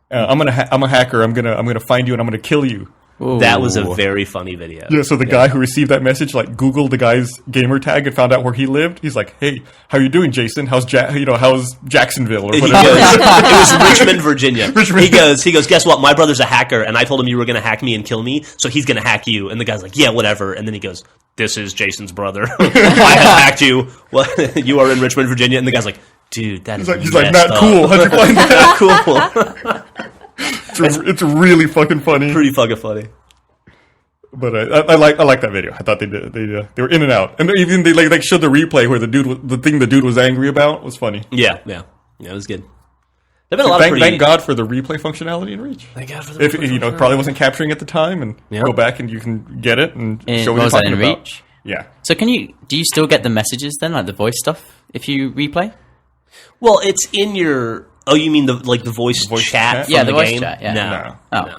I'm a hacker. I'm gonna find you and I'm gonna kill you." That was a Ooh. very funny video. Yeah, so the guy who received that message like Googled the guy's gamer tag and found out where he lived. He's like, "Hey, how you doing, Jason? How's how's Jacksonville or He whatever?" goes, it was Richmond, Virginia. Richmond. He goes, guess what? My brother's a hacker, and I told him you were going to hack me and kill me, so he's going to hack you. And the guy's like, yeah, whatever. And then he goes, this is Jason's brother. I have hacked you. Well, you are in Richmond, Virginia. And the guy's like, dude, that is He's like, messed not up. cool. How'd you find that? Cool. It's really fucking funny. Pretty fucking funny. But I like that video. I thought they were in and out, and even they like showed the replay where the dude was angry about was funny. Yeah, it was good. There've been a lot of pretty... Thank God for the replay functionality in Reach. Thank God for the If it probably wasn't capturing at the time, and Yeah. go back and you can get it and show what was you're that talking in about. Reach? Yeah. So do you still get the messages then, like the voice stuff, if you replay? Well, it's in your... Oh, you mean the voice Voice chat chat? from Yeah, the the voice game? chat, yeah. No. Oh. No.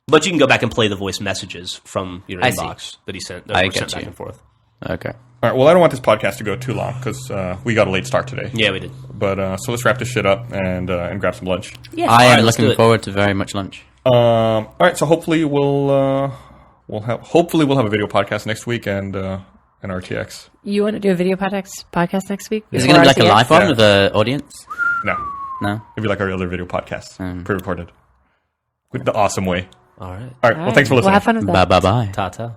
But you can go back and play the voice messages from your I see. inbox that he sent. I That were sent get back you. and forth. Okay. All right. Well, I don't want this podcast to go too long because we got a late start today. Yeah, we did. But so let's wrap this shit up and grab some lunch. Yeah. I am right, let's do looking it. forward to very much lunch. All right. So hopefully we'll have a video podcast next week and RTX. You want to do a video podcast next week? Is it going to be like a RTX? live one Yeah. with the audience? No, No. it'd be like our other video podcasts, pre-recorded, with the awesome way. All right. All right. Well, thanks for listening. We'll have fun with that. Bye. Ta-ta.